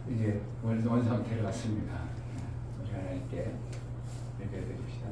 이제 원상태로 왔습니다. 우리 하나님께 예배드립시다.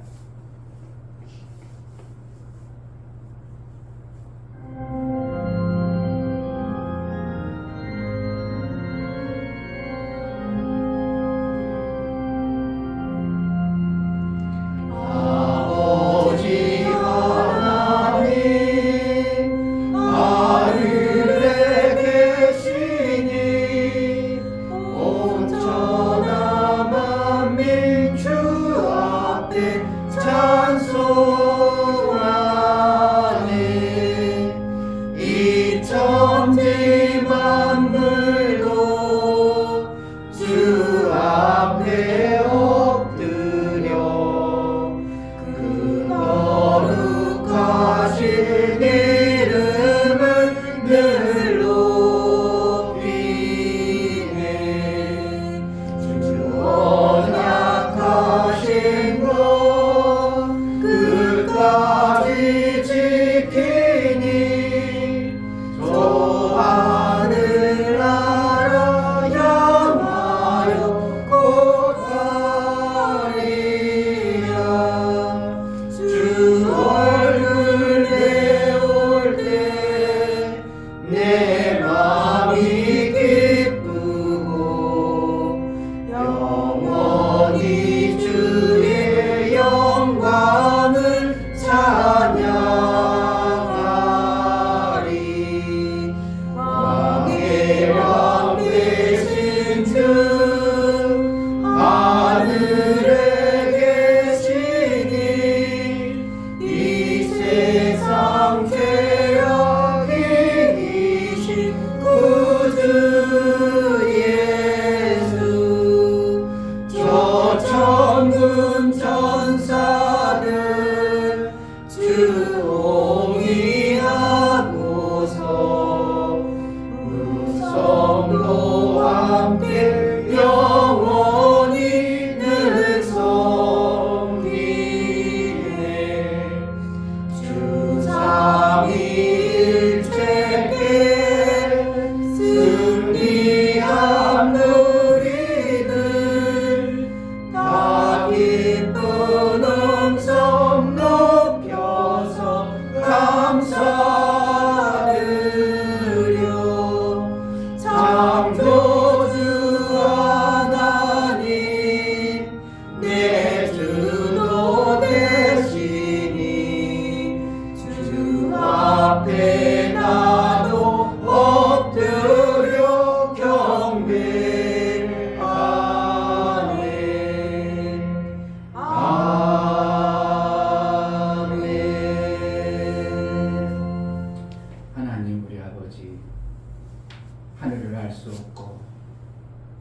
하늘을 알 수 없고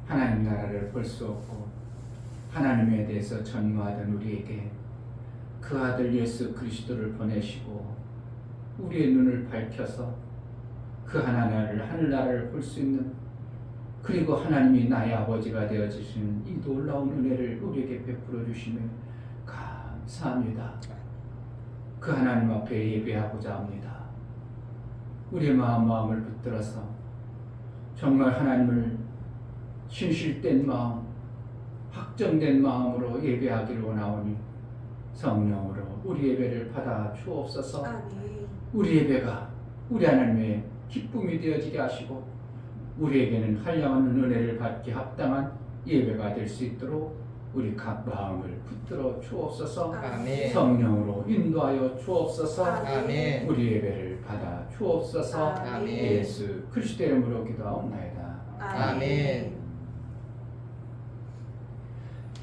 하나님 나라를 볼 수 없고 하나님에 대해서 전무하던 우리에게 그 아들 예수 그리스도를 보내시고 우리의 눈을 밝혀서 그 하늘나라를 볼 수 있는, 그리고 하나님이 나의 아버지가 되어주신 이 놀라운 은혜를 우리에게 베풀어 주시며 감사합니다. 그 하나님 앞에 예배하고자 합니다. 우리의 마음을 붙들어서 정말 하나님을 신실된 마음, 확정된 마음으로 예배하기를 원하오니 성령으로 우리 예배를 받아 주옵소서. 우리 예배가 우리 하나님의 기쁨이 되어지게 하시고 우리에게는 한량한 은혜를 받기 합당한 예배가 될 수 있도록 우리 각 마음을 붙들어 주옵소서. 아멘. 성령으로 인도하여 주옵소서. 아멘. 우리 예배를 받아 주옵소서. 아멘. 예수 그리스도 이름으로 기도하옵나이다. 아멘.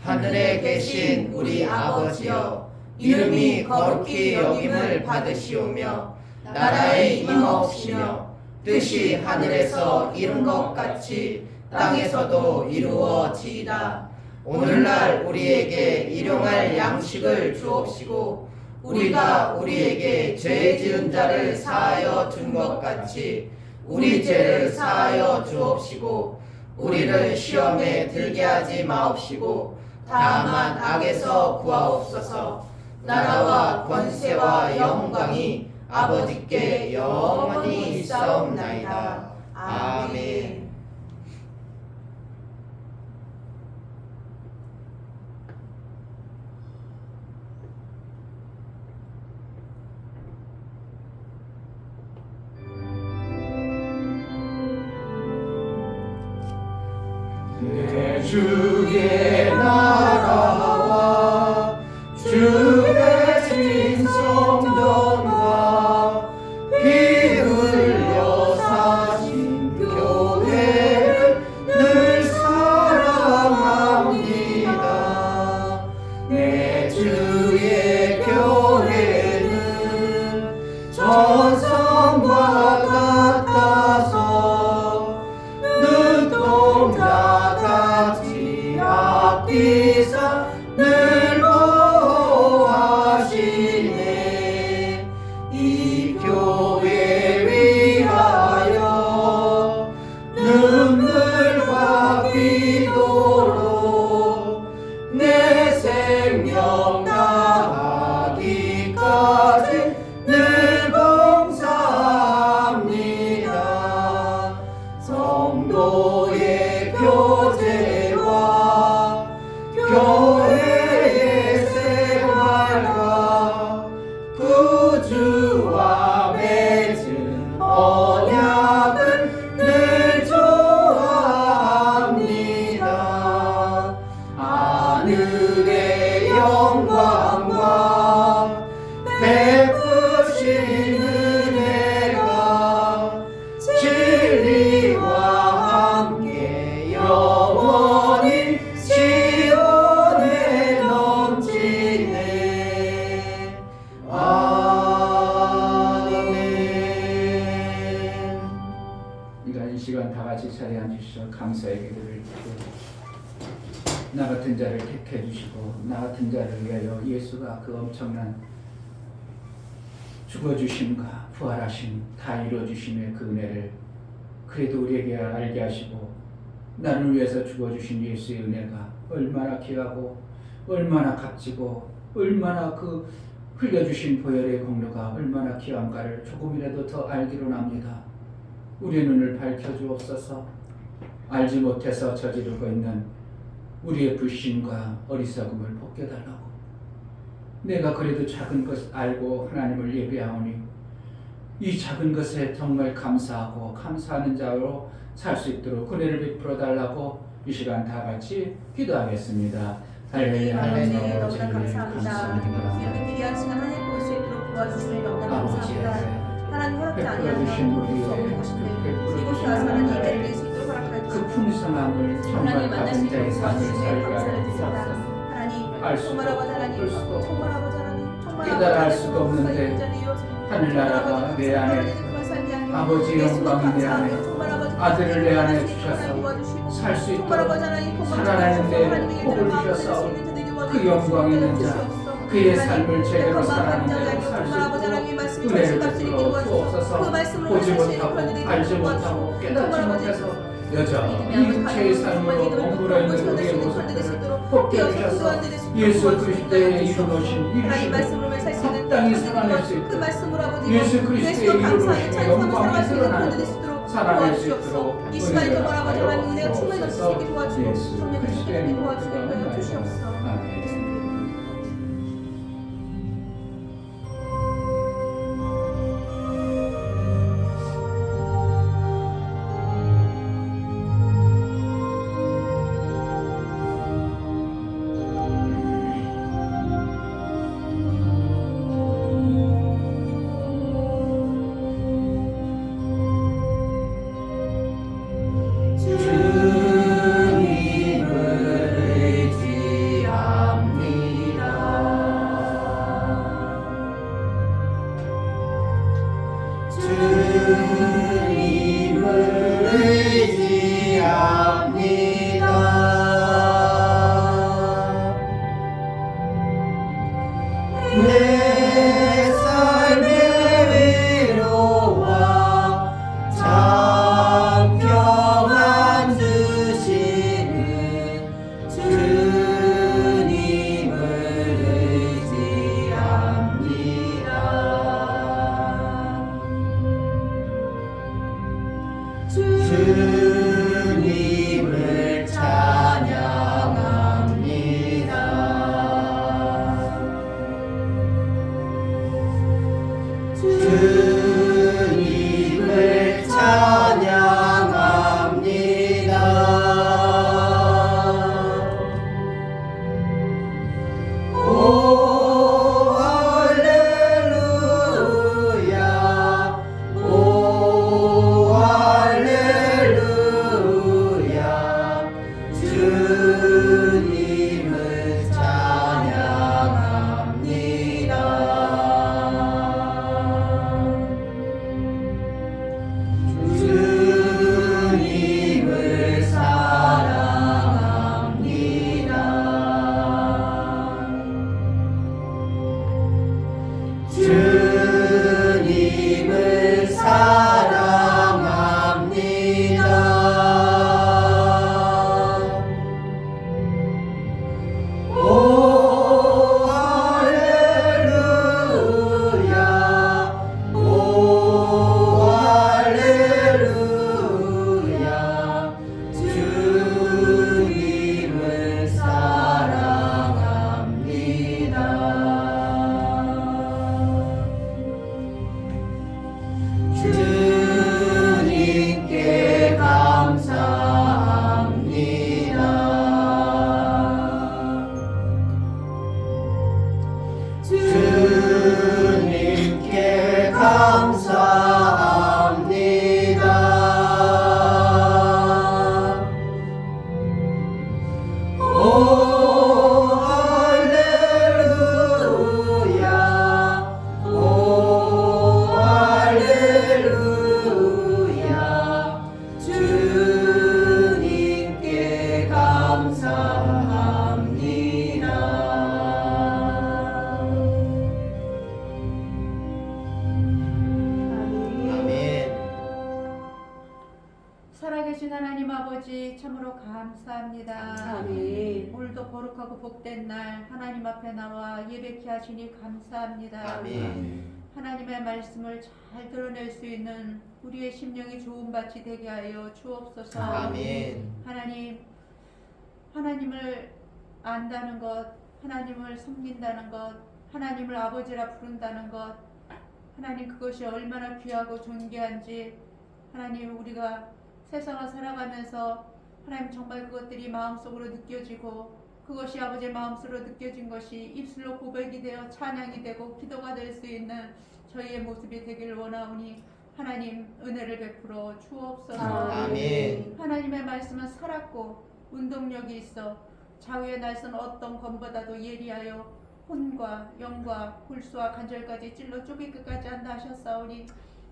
하늘에 계신 우리 아버지여, 이름이 거룩히 여김을 받으시오며 나라의 임하옵시며 뜻이 하늘에서 이룬 것 같이 땅에서도 이루어지이다. 오늘날 우리에게 일용할 양식을 주옵시고 우리가 우리에게 죄 지은 자를 사하여 준 것 같이 우리 죄를 사하여 주옵시고 우리를 시험에 들게 하지 마옵시고 다만 악에서 구하옵소서. 나라와 권세와 영광이 아버지께 영원히 있사옵나이다. 아멘. 내 주의 나라와 주의 진성전과 피 흘려 사신 교회를 늘 사랑합니다. 내 주의 교회는 전성과 같아서 눈동자 같이 앞뒤서 늘 보호하시네. 이 교회 위하여 눈물과 기도로 내 생명 다하기까지 늘 봉사합니다. 성도의 교제와 교회의 생활과 구주와 맺은 언약을 늘 좋아합니다. 하늘의 영광과 베푸신 은혜가 진리와 함께 영원히 시온에 넘치네. 아멘. 우리가 이 시간 다 같이 자리에 앉으시어 감사의 기도를 드리고 나 같은 자를 택해 주시고 나 같은 자를 위하여 예수가 그 엄청난 죽어주심과 부활하심 다 이루어주심의 그 은혜를 그래도 우리에게 알게 하시고 나를 위해서 죽어주신 예수의 은혜가 얼마나 귀하고 얼마나 값지고 얼마나 그 흘려주신 보혈의 공로가 얼마나 귀한가를 조금이라도 더 알기로 납니다. 우리의 눈을 밝혀주옵소서. 알지 못해서 저지르고 있는 우리의 불신과 어리석음을 벗겨달라고. 내가 그래도 작은 것 알고 하나님을 예배하오니 이 작은 것에 정말 감사하고 감사하는 자로 살 수 있도록 은혜를 베풀어 달라고 이 시간 다 같이 기도하겠습니다. 할렐루야. 아버지 하나님 너무나 감사합니다. 이렇게 귀한 시간 하나님 볼 수 있도록 도와주시니 너무나 감사합니다. 하나님 허락지 아니하면 볼수 없는 곳인데 이곳에 와서 하나님 예배를 드릴 수 있도록 허락하여 그 주시옵소서. 풍성함을 정말 하나님 만날 수 받은 자의 있도록 삶을 도와주시니 살게 감사를 드립니다. 하옵소서. 하나님 알 수도 정말 아버지 하나님 볼 수도 정말 아버지 하나님 정말 깨달아 알 아버지 수도 하나님 없는데 하늘나라가 내 안에 아버지 영광이 내 안에 아들을 내 안에 주셔서 살 수 있도록 살아나는 데 복을 주셔서 그 영광 있는 자 그의 삶을 제대로 살아가는 대로 살 수 있도록 은혜를 베풀어 주옵소서. 보지 못하고 알지 못하고 깨닫지 못해서 여전히 육체의 삶으로 머물러 있는 우리의 모습들을 벗겨주셔서 예수 그리스도의 이루어진 이루심을 합당히 살아낼 수 있도록 예수 그리스도의 이루어진 영광이 드러나는 살아낼 수 있도록 이 시간에 정말 아버지 하나님 은혜를 은혜가 충만히 주옵소서. 넘치게 도와주시고 예수 성령의 그리스도의 힘을 이름으로 도와주시고 주시옵소서. 아멘. 내 삶의 위로와 장평 앉으시는 주님을 의지합니다. 주님 하나님 아버지 참으로 감사합니다. 아멘. 오늘도 거룩하고 복된 날 하나님 앞에 나와 예배케 하시니 감사합니다. 아멘. 하나님의 말씀을 잘 드러낼 수 있는 우리의 심령이 좋은 밭이 되게 하여 주옵소서. 아멘. 하나님을 안다는 것, 하나님을 섬긴다는 것, 하나님을 아버지라 부른다는 것, 하나님 그것이 얼마나 귀하고 존귀한지 하나님 우리가 세상을 살아가면서 하나님 정말 그것들이 마음속으로 느껴지고 그것이 아버지의 마음속으로 느껴진 것이 입술로 고백이 되어 찬양이 되고 기도가 될 수 있는 저희의 모습이 되기를 원하오니 하나님 은혜를 베풀어 주옵소서. 아멘. 하나님의 말씀은 살았고 운동력이 있어 좌우의 날선 어떤 검보다도 예리하여 혼과 영과 골수와 관절까지 찔러 쪼개 끝까지 한다 하셨사오니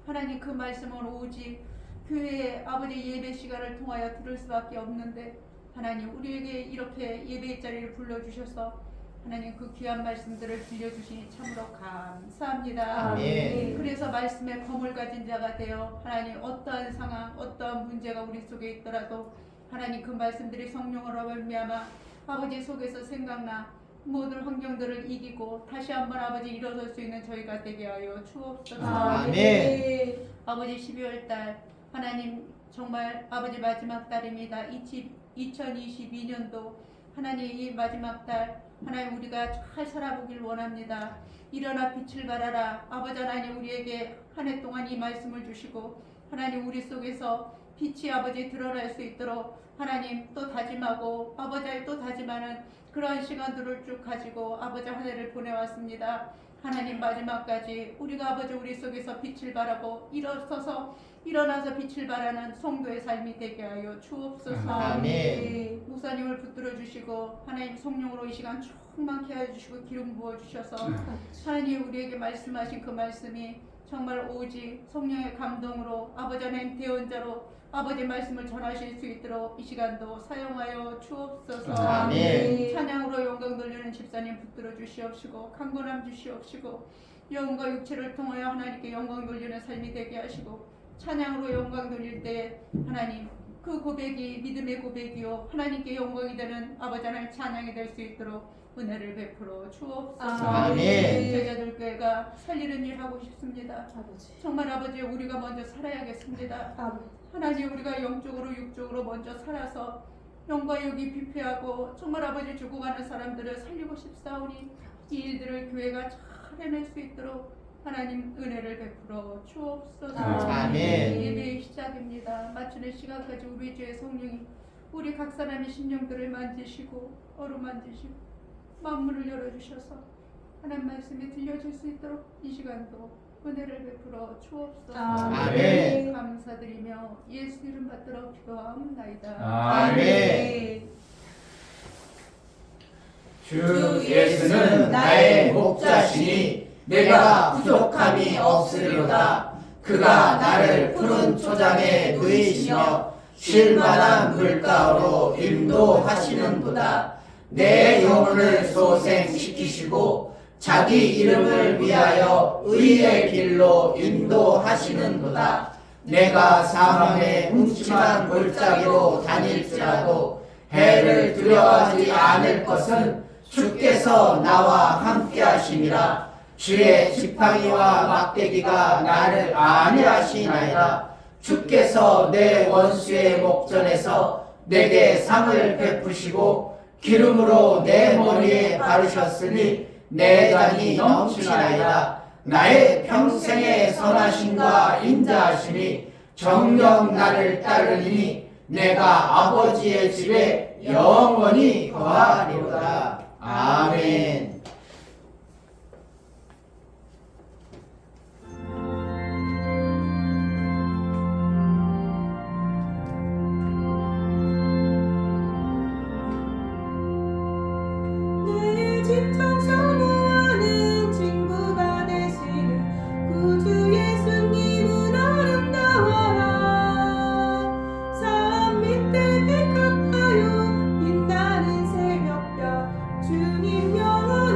하나님 그 말씀은 오직 교회의 아버지 예배 시간을 통하여 들을 수밖에 없는데 하나님 우리에게 이렇게 예배의 자리를 불러주셔서 하나님 그 귀한 말씀들을 들려주시니 참으로 감사합니다. 아멘. 그래서 말씀의 검을 가진 자가 되어 하나님 어떠한 상황 어떠한 문제가 우리 속에 있더라도 하나님 그 말씀들이 성령으로 말미암아 아버지 속에서 생각나 모든 환경들을 이기고 다시 한번 아버지 일어설 수 있는 저희가 되게 하여 주옵소서. 아멘. 아버지 12월달 하나님 정말 아버지 마지막 달입니다. 2022년도 하나님 이 마지막 달 하나님 우리가 잘 살아보길 원합니다. 일어나 빛을 발하라. 아버지 하나님 우리에게 한 해 동안 이 말씀을 주시고 하나님 우리 속에서 빛이 아버지 드러날 수 있도록 하나님 또 다짐하고 아버지 또 다짐하는 그러한 시간들을 쭉 가지고 아버지 한 해를 보내왔습니다. 하나님 마지막까지 우리가 아버지 우리 속에서 빛을 발하고 일어나서 빛을 발하는 성도의 삶이 되게 하여 주옵소서. 아멘. 목사님을 붙들어 주시고 하나님 성령으로 이 시간 충만케 하여 주시고 기름 부어 주셔서 하나님 우리에게 말씀하신 그 말씀이 정말 오직 성령의 감동으로 아버지 하나님 대언자로 아버지 말씀을 전하실 수 있도록 이 시간도 사용하여 주옵소서. 아멘. 찬양으로 영광 돌리는 집사님 붙들어 주시옵시고 강건함 주시옵시고 영과 육체를 통하여 하나님께 영광 돌리는 삶이 되게 하시고 찬양으로 영광 돌릴 때 하나님 그 고백이 믿음의 고백이요 하나님께 영광이 되는 아버지 하나님 찬양이 될 수 있도록 은혜를 베풀어 주옵소서. 아멘. 제자들 교회가 살리는 일 하고 싶습니다. 아버지. 정말 아버지 우리가 먼저 살아야겠습니다. 아버지. 하나님 우리가 영적으로 육적으로 먼저 살아서 영과 육이 비폐하고 정말 아버지 죽어가는 사람들을 살리고 싶사오니 이 일들을 교회가 잘 해낼 수 있도록 하나님 은혜를 베풀어 주옵소서. 아멘. 예배의 시작입니다. 맞추는 시간까지 우리 주의 성령이 우리 각 사람의 심령들을 만지시고 어루만지시고 만문을 열어주셔서 하나님 말씀이 들려질 수 있도록 이 시간도 은혜를 베풀어 주옵소서. 아멘. 감사드리며 예수 이름 받들어 기도하옵나이다. 아멘. 주 예수는 나의 목자시니 내가 부족함이 없으리로다. 그가 나를 푸른 초장에 누이시며 쉴만한 물가로 인도하시는도다. 내 영혼을 소생시키시고 자기 이름을 위하여 의의 길로 인도하시는도다. 내가 사망의 음침한 골짜기로 다닐지라도 해를 두려워하지 않을 것은 주께서 나와 함께하심이라. 주의 지팡이와 막대기가 나를 안위하시나이다. 주께서 내 원수의 목전에서 내게 상을 베푸시고 기름으로 내 머리에 바르셨으니 내 잔이 넘치나이다. 나의 평생의 선하심과 인자하심이 정녕 나를 따르니 내가 아버지의 집에 영원히 거하리로다. 아멘. 내 집처럼 사모하는 친구가 되시는 구주 예수님은 아름다워라. 산 밑에 백합하여 빛나는 새벽별 주님 영원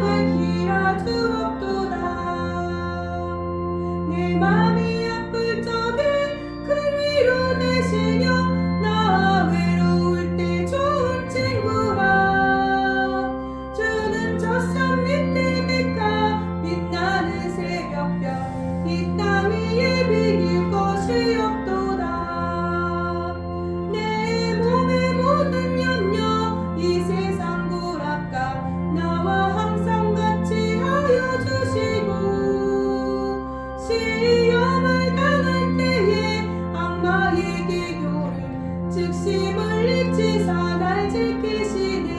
나를 지키시네.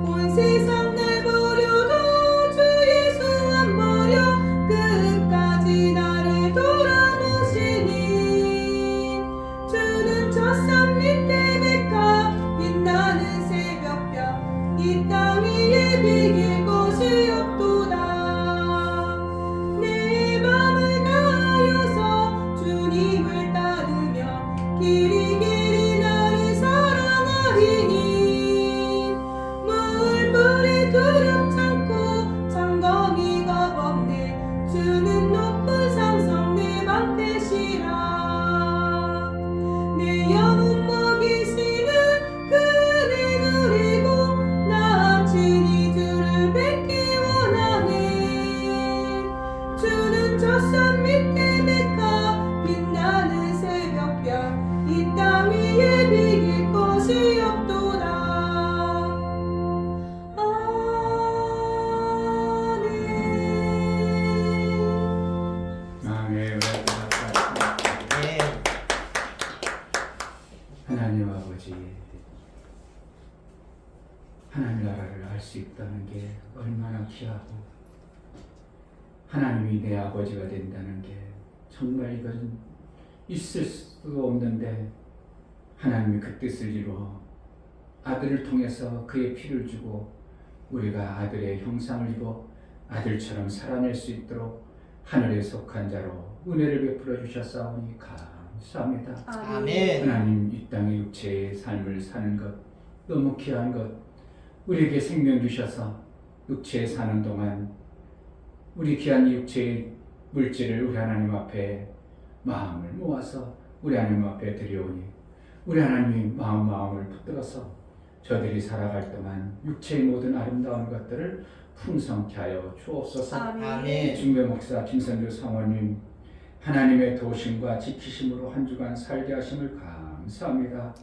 온 세상 날 버려도 주 예수 안 버려 끝까지 나를 돌아보시니. 주는 저 산 밑에 백합 빛나는 새벽별 이 땅 위에 비길 곳이 없도다. 내 맘을 다하여서 주님을 따르며 길이 길이 나를 사랑하리니. 물불이 두렵지 않고 장거미가 없네. 주는 높은 상성 내 방패시라. 내 영혼 먹이시는 그 은혜 누리고 나 친히 주를 뵙기 원하네. 주는 저 산 밑에 백합 빛나는 새벽별 이 땅 위에 비길 곳이 없도다. 아멘. 아멘. 네. 하나님 아버지, 하나님 나라를 알 수 있다는 게 얼마나 귀하고, 하나님이 내 아버지가 된다는 게 정말 이것은 있을 수가 없는데, 하나님이 그 뜻을 이루어 아들을 통해서 그의 피를 주고 우리가 아들의 형상을 입어 아들처럼 살아낼 수 있도록 하늘에 속한 자로 은혜를 베풀어 주셨사오니 감사합니다. 아멘. 하나님, 이 땅의 육체의 삶을 사는 것 너무 귀한 것, 우리에게 생명 주셔서 육체에 사는 동안 우리 귀한 육체의 물질을 우리 하나님 앞에 마음을 모아서 우리 하나님 앞에 드려오니 우리 하나님이 마음을 붙들어서 저들이 살아갈 동안 육체의 모든 아름다운 것들을 풍성케 하여 주옵소서. 아멘. 중배 목사 김선주 사모님, 하나님의 도우심과 지키심으로 한 주간 살게 하심을 감사합니다.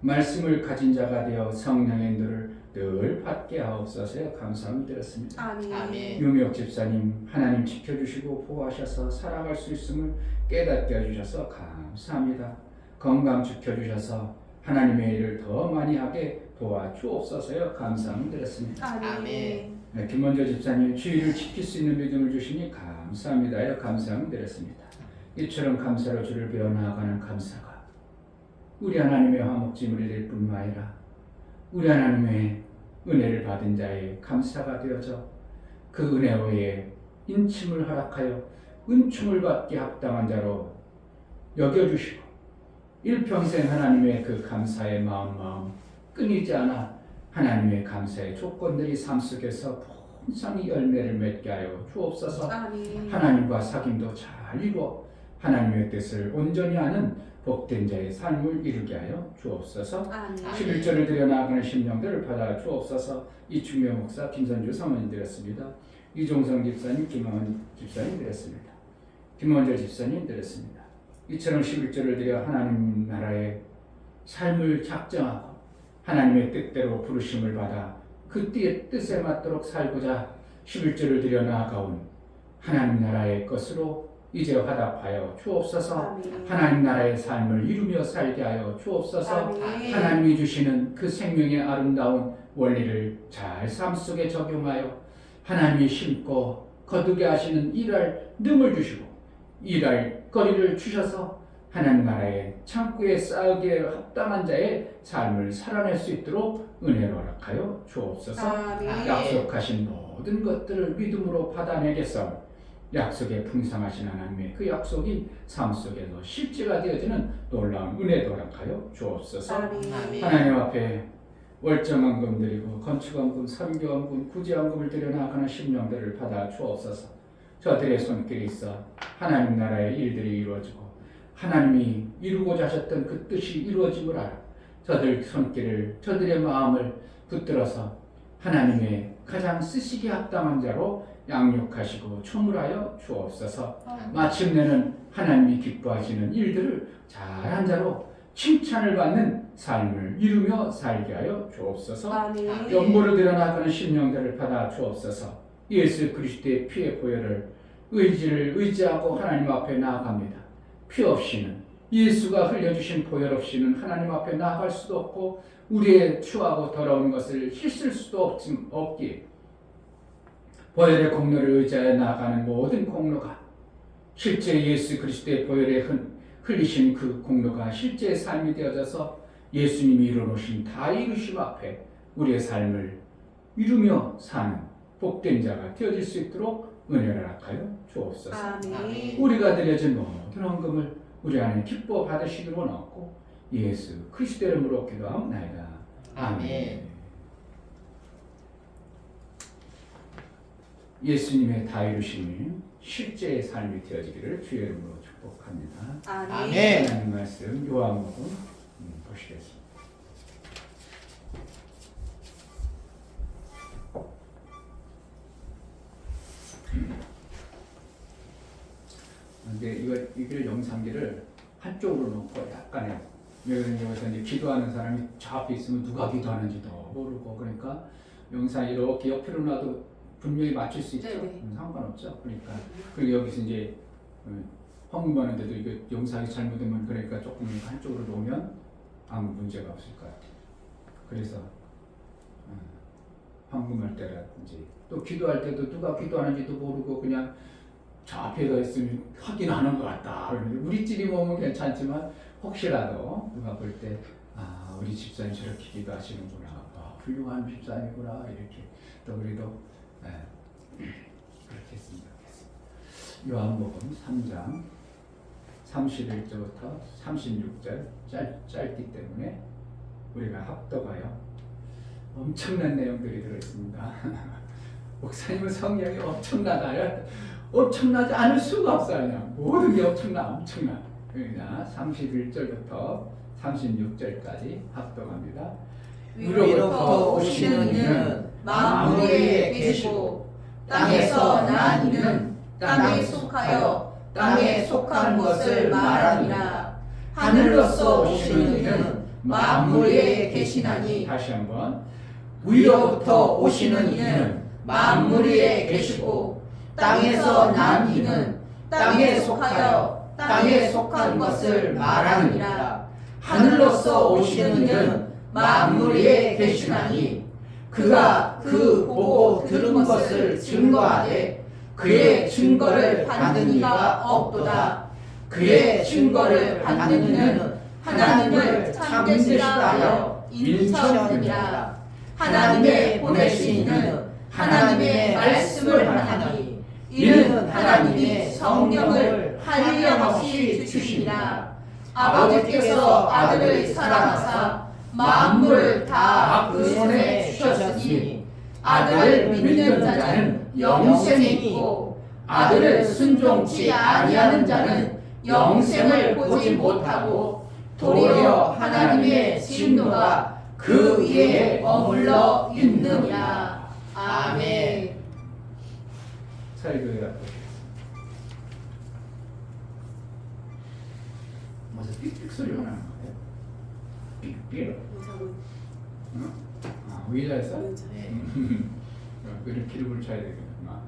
말씀을 가진 자가 되어 성령의 인도를 늘 받게 하옵소서. 감사함을 드렸습니다. 아멘. 유미옥 집사님, 하나님 지켜주시고 보호하셔서 살아갈 수 있음을 깨닫게 해주셔서 감사합니다. 건강 지켜주셔서 하나님의 일을 더 많이 하게 도와주옵소서. 감사함을 드렸습니다. 아멘. 네, 김원조 집사님, 주의를 지킬 수 있는 믿음을 주시니 감사합니다. 감사함을 드렸습니다. 이처럼 감사로 주를 배워 나아가는 감사가 우리 하나님의 화목제물이 될 뿐만 아니라 우리 하나님의 은혜를 받은 자의 감사가 되어져 그 은혜 외에 인침을 허락하여 은총을 받게 합당한 자로 여겨주시고 일평생 하나님의 그 감사의 마음 끊이지 않아 하나님의 감사의 조건들이 삶 속에서 풍성히 열매를 맺게 하여 주옵소서. 하나님과 사귐도 잘 이루어 하나님의 뜻을 온전히 아는 복된 자의 삶을 이루게 하여 주옵소서. 11절을 드려 나아가는 심령들을 받아 주옵소서. 이충명 목사 김선주 사모님 드렸습니다. 이종성 집사님, 김원원 집사님 드렸습니다. 김원절 집사님 드렸습니다. 이처럼 11절을 드려 하나님 나라의 삶을 작정하고 하나님의 뜻대로 부르심을 받아 그 뜻에 맞도록 살고자 11절을 드려 나아가온 하나님 나라의 것으로 이제 화답하여 주옵소서. 하나님 나라의 삶을 이루며 살게 하여 주옵소서. 하나님이 주시는 그 생명의 아름다운 원리를 잘 삶 속에 적용하여 하나님이 심고 거두게 하시는 일할 능을 주시고 일할 거리를 주셔서 하나님 나라의 창고에 쌓기에 합당한 자의 삶을 살아낼 수 있도록 은혜를 허락하여 주옵소서. 약속하신 모든 것들을 믿음으로 받아내겠사오니 약속에 풍성하신 하나님의 그 약속이 삶 속에서 실제가 되어지는 놀라운 은혜도 허락하여 주옵소서. 하나님 앞에 월정헌금 드리고 건축헌금, 선교헌금, 구제헌금을 드려 나가는 심령들을 받아 주옵소서. 저들의 손길이 있어 하나님 나라의 일들이 이루어지고 하나님이 이루고자 하셨던 그 뜻이 이루어짐을 알아 저들 손길을, 저들의 마음을 붙들어서 하나님의 가장 쓰시기 합당한 자로 양육하시고 초물하여 주옵소서. 마침내는 하나님이 기뻐하시는 일들을 잘한 자로 칭찬을 받는 삶을 이루며 살게 하여 주옵소서. 연보를 드러나가는 심령들을 받아 주옵소서. 예수 그리스도의 피의 보혈을 의지하고 하나님 앞에 나아갑니다. 피 없이는 예수가 흘려주신 보혈 없이는 하나님 앞에 나아갈 수도 없고 우리의 추하고 더러운 것을 씻을 수도 없기에 보혈의 공로를 의지하여 나아가는 모든 공로가 실제 예수 그리스도의 보혈에 흘리신 그 공로가 실제의 삶이 되어져서 예수님이 이루어놓으신 다 이루심 앞에 우리의 삶을 이루며 사는 복된 자가 되어질 수 있도록 은혜를 허락하여 주옵소서. 아멘. 우리가 드려진 모든 헌금을 우리 안에 기뻐 받으시기를 원하고 예수 그리스도의 이름으로 기도하옵나이다. 아멘. 예수님의 다 이루심이 실제의 삶이 되어지기를 주의 이름으로 축복합니다. 아멘. 하나님 말씀 요한복음 보시겠습니다. 근데 이걸 영상기를 한쪽으로 놓고 약간의 여기서 이제 기도하는 사람이 저 앞에 있으면 누가 기도하는지도 모르고 그러니까 영상 이렇게 옆으로 놔도 분명히 맞출 수 있죠. 네네. 상관없죠. 그러니까 그리고 여기서 이제 헌금하는데도 이거 영상이 잘못되면 그러니까 조금 한쪽으로 놓으면 아무 문제가 없을 것 같아요. 그래서 헌금할 때라든지 또 기도할 때도 누가 기도하는지도 모르고 그냥 저 앞에다 있으면 하긴 하는 것 같다. 우리 집이 보면 괜찮지만 혹시라도 누가 볼 때 우리 집사님 저렇게 기도하시는구나. 훌륭한 집사님이구나. 이렇게 또 우리도 그렇게 했으면 좋겠습니다. 요한복음 3장 31절부터 36절 짧기 때문에 우리가 합독하여 엄청난 내용들이 들어있습니다. 목사님은 성령이 엄청나다. 엄청나지 않을 수가 없어요. 그냥 모든 게 엄청나. 그러니까 31절부터 36절까지 합독합니다. 위로부터 오시는 이는 만물 위에 계시고 땅에서 난 이는 땅에 속하여 땅에 속한 것을 말하니라. 하늘로서 오시는 이는 만물 위에 계시나니. 다시 한번. 위로부터 오시는 이는 만물 위에 계시고 땅에서 난 이는 땅에 속하여 땅에 속한 것을 말하느니라. 하늘로서 오시는 이는 만물 위에 계시나니 그가 그 보고 들은 것을 증거하되 그의 증거를 받는 이가 없도다. 그의 증거를 받는 이는 하나님을 참되시라 하여 인정하느니라. 하나님의 보내신 이는 하나님의 말씀을 하나니 이는 하나님이 성령을 한량없이 주시니라. 아버지께서 아들을 사랑하사 만물을 다 그 손에 주셨으니 아들을 믿는 자는 영생이 있고 아들을 순종치 아니하는 자는 영생을 보지 못하고 도리어 하나님의 진노가 그 위에 머물러 있느니라. 아멘. 사이드에 무슨 삑삑 소리가 나는 거예요? 삑삑. 의자에서? 그런 기름을 쳐야 되겠구나.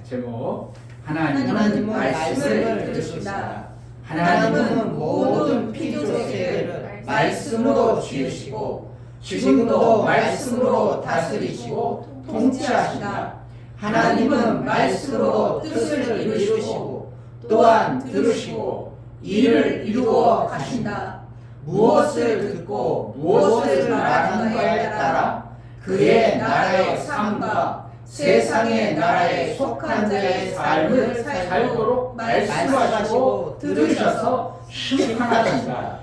제목 하나님은 말씀을 들으시다. 하나님은 모든 피조세계를 말씀으로 지으시고 지금도 말씀으로 다스리시고 통치하신다. 하나님은 말씀으로 뜻을 이루시고 또한 들으시고 이를 이루어 가신다. 무엇을 듣고 무엇을 말하는가에 따라 그의 나라의 삶과 세상의 나라에 속한 자의 삶을 살도록 말씀하시고 들으셔서 심판하신다.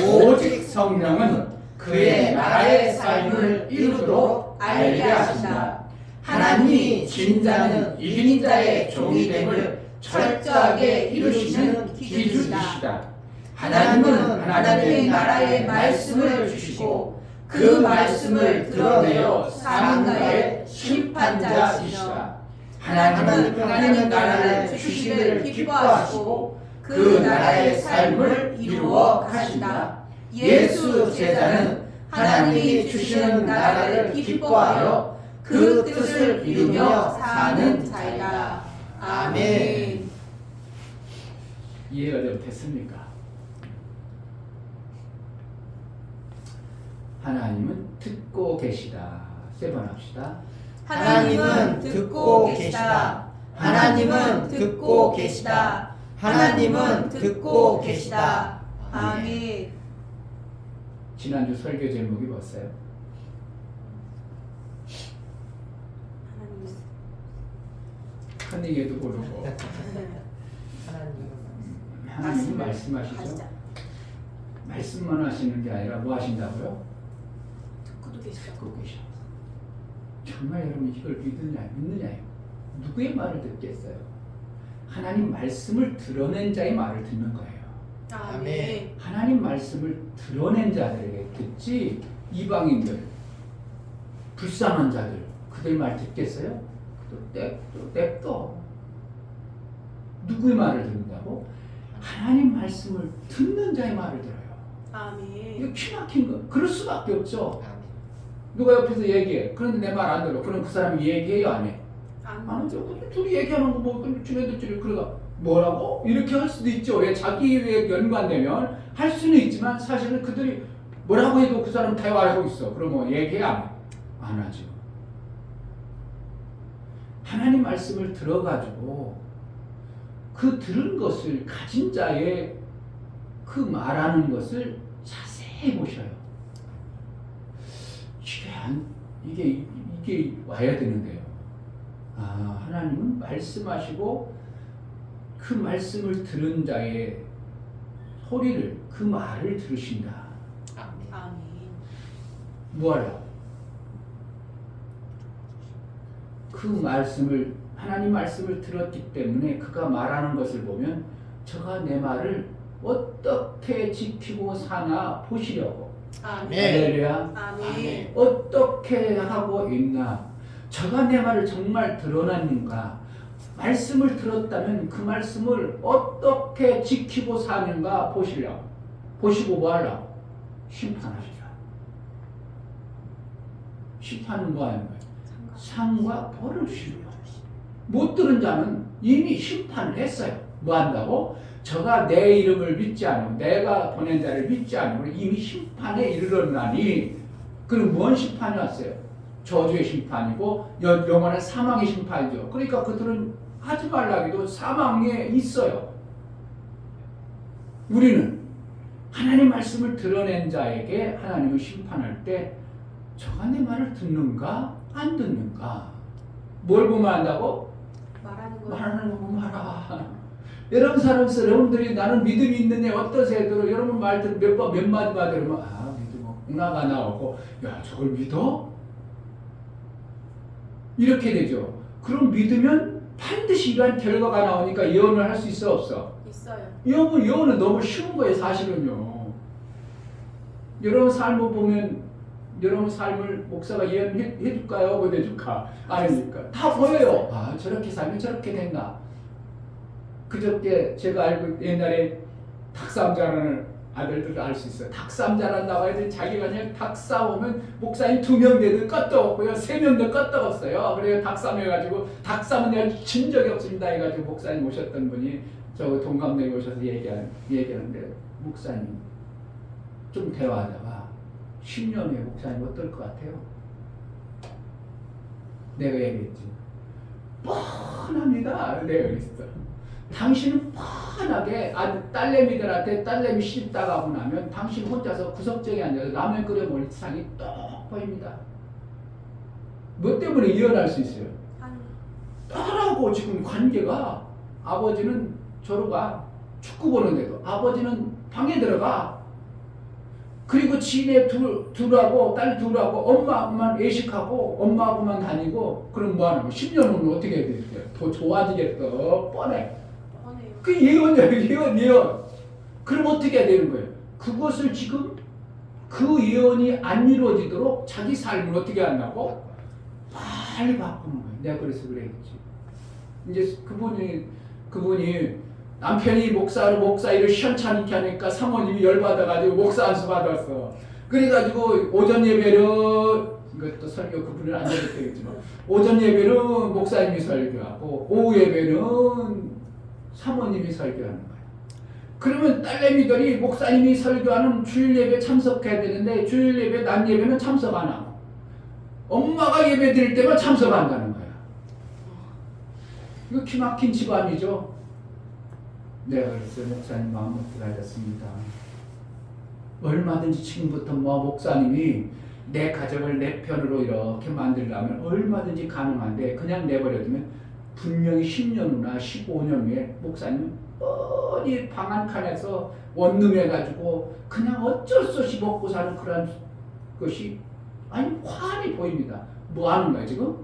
오직 성령은 그의 나라의 삶을 이루도록 알게 하신다. 하나님이 진 자는 이긴 자의 종이 됨을 철저하게 이루시는 기준이시다. 하나님은 하나님의 나라의 말씀을 주시고 그 말씀을 드러내어 사는 자의 심판자이시다. 하나님은 하나님의 나라를 주시기를 기뻐하시고 그 나라의 삶을 이루어 가신다. 예수 제자는 하나님이 주시는 나라를 기뻐하여 그 뜻을 이루며 사는 자이다. 아멘. 이해가 좀 됐습니까? 하나님은 듣고 계시다. 세 번 합시다. 하나님은 듣고 계시다. 하나님은 듣고 계시다. 하나님은 듣고 계시다. 아멘. 지난주 설교 제목이 뭐였어요? 큰 얘기도 모르고 하나님 말씀하시죠? 가시자. 말씀만 하시는 게 아니라 뭐 하신다고요? 듣고도 계시다. 듣고 계셔. 정말 여러분 이걸 믿느냐요? 누구의 말을 듣겠어요? 하나님 말씀을 드러낸 자의 말을 듣는 거예요. 아멘. 하나님 말씀을 드러낸 자들에게 듣지 이방인들, 불쌍한 자들 그들 말 듣겠어요? 냅둬. 누구의 말을 듣는다고? 하나님 말씀을 듣는 자의 말을 들어요. 아멘. 이거 기막힌 거. 그럴 수밖에 없죠. 누가 옆에서 얘기해. 그런데 내 말 안 들어. 그럼 그 사람이 얘기해요, 안 해? 안 하죠. 둘이 얘기하는 거 뭐 지네들끼리 그러다 뭐라고? 이렇게 할 수도 있죠. 왜 자기에 연관되면 할 수는 있지만 사실은 그들이 뭐라고 해도 그 사람 대화하고 있어. 그럼 뭐 얘기해, 안 해? 안 하죠. 하나님 말씀을 들어가지고 그 들은 것을 가진 자의 그 말하는 것을 자세히 보셔요. 이게 와야 되는데요. 아, 하나님은 말씀하시고 그 말씀을 들은 자의 소리를, 그 말을 들으신다. 아멘. 뭐하라? 그 말씀을, 하나님 말씀을 들었기 때문에 그가 말하는 것을 보면 저가 내 말을 어떻게 지키고 사나 보시려고. 아멘. 할렐루야. 아멘. 어떻게 하고 있나? 저가 내 말을 정말 드러났는가? 말씀을 들었다면 그 말씀을 어떻게 지키고 사는가 보시려고. 보시고 뭐 하려고? 심판하시라. 심판은 뭐 하는 거예요? 상과 벌을 주시는 거예요. 못 들은 자는 이미 심판을 했어요. 뭐 한다고? 저가 내 이름을 믿지 않으면, 내가 보낸 자를 믿지 않으면 이미 심판에 이르렀나니. 그럼 뭔 심판이 왔어요? 저주의 심판이고 영원한 사망의 심판이죠. 그러니까 그들은 하지 말라기도 사망에 있어요. 우리는 하나님 말씀을 드러낸 자에게 하나님을 심판할 때 저가 내 말을 듣는가 안 듣는가? 뭘 보면 안다고? 말하는 거. 말하는 거 보면 알아. 여러분들이 나는 믿음이 있느냐 어떠세요? 여러분 말 들으면 몇 마디만 들으면 아 믿음 없구나가 나오고 야 저걸 믿어? 이렇게 되죠. 그럼 믿으면 반드시 이러한 결과가 나오니까 예언을 할 수 있어 없어? 있어요. 예언은 너무 쉬운 거예요 사실은요. 여러분 삶을 보면 여러분 삶을 목사가 예언해 줄까요? 못 해줄까? 안 해줄까? 다 보여요. 아 저렇게 살면 저렇게 된다. 그저께 제가 알고 옛날에 닭싸움 잘하는 아들들 알 수 있어요. 닭싸움 잘한다고 해도 자기가 그냥 닭 싸우면 목사님 2명 되도 껐떡없고요. 3명도 껐떡없어요. 그래서 닭싸움 해가지고 닭싸움은 내가 진 적이 없습니다 해가지고 목사님 오셨던 분이 저 동갑내기 오셔서 얘기하는데 목사님 좀 대화하다가 10년 후에 목사님 어떨 것 같아요? 내가 얘기했지. 뻔합니다. 내가 그랬어. 당신은 뻔하게 딸내미들한테 딸내미 시집 따가고 나면 당신 혼자서 구석정에 앉아서 라면 끓여 먹을 상이 떡 보입니다. 뭐 때문에 이혼할 수 있어요? 딸하고 지금 관계가 아버지는 저러가 축구 보는데도 아버지는 방에 들어가. 그리고 지네 둘하고 딸 둘하고 엄마하고만 외식하고 엄마하고만 다니고 그럼 뭐하는 거야? 10년 후는 어떻게 해야 되겠어요? 더 좋아지겠어. 뻔해. 그 예언이야. 예언. 그럼 어떻게 해야 되는 거예요? 그것을 지금 그 예언이 안 이루어지도록 자기 삶을 어떻게 한다고? 빨리 바꾸는 거예요. 내가 그래서 그랬지. 이제 그분이 남편이 목사 일을 시원찮게 하니까 사모님이 열받아가지고 목사 안수 받았어. 그래가지고 오전 예배를 이것도 설교 그분을 안 해도 되겠지만 오전 예배는 목사님이 설교하고 오후 예배는 사모님이 설교하는 거예요. 그러면 딸내미들이 목사님이 설교하는 주일 예배 참석해야 되는데 주일 예배 낮 예배는 참석 안 하고 엄마가 예배 드릴 때만 참석한다는 거야. 이거 기막힌 집안이죠. 내가 그래서 목사님 마음 먹게 가졌습니다. 얼마든지 지금부터 목사님이 내 가정을 내 편으로 이렇게 만들려면 얼마든지 가능한데 그냥 내버려두면 분명히 10년 후나 15년 후에 목사님은 어디 방 한 칸에서 원룸해가지고 그냥 어쩔 수 없이 먹고 사는 그런 것이 아니 환히 보입니다. 뭐 하는 거야 지금?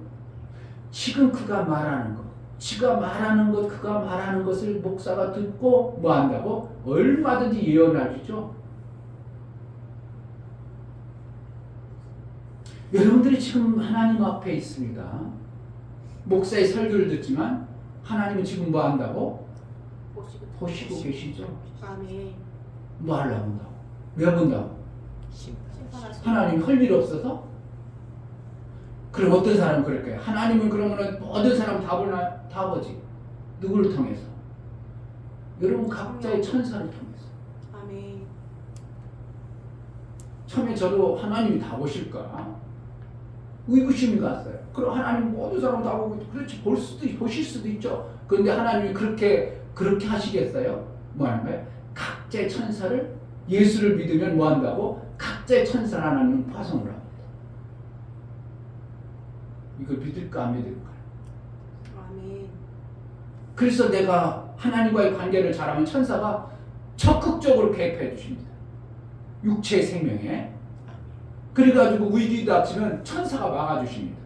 지금 그가 말하는 것, 그가 말하는 것을 목사가 듣고 뭐 한다고? 얼마든지 예언할 수 있죠. 여러분들이 지금 하나님 앞에 있습니다. 목사의 설교를 듣지만 하나님은 지금 뭐 한다고? 보시고 계시죠. 아멘. 뭐 하려고 본다고? 왜 본다고? 심판하시고. 하나님 할 일 없어서? 그럼 어떤 사람은 그럴까요? 하나님은 그러면은 모든 사람 다 보나? 다 보지. 누구를 통해서? 여러분 각자의 천사를 통해서. 아멘. 처음에 저도 하나님이 다 보실까? 의구심이 갔어요. 그럼 하나님 모든 사람 다 보고 그렇지 보실 수도 있죠. 그런데 하나님이 그렇게 하시겠어요? 뭐 하는 거예요? 각자의 천사를 예수를 믿으면 뭐 한다고? 각자의 천사를 하나님은 파송을 합니다. 이걸 믿을까 안 믿을까? 아멘. 그래서 내가 하나님과의 관계를 잘하면 천사가 적극적으로 개입해 주십니다. 육체의 생명에. 그래가지고 위기 닥치면 천사가 막아주십니다.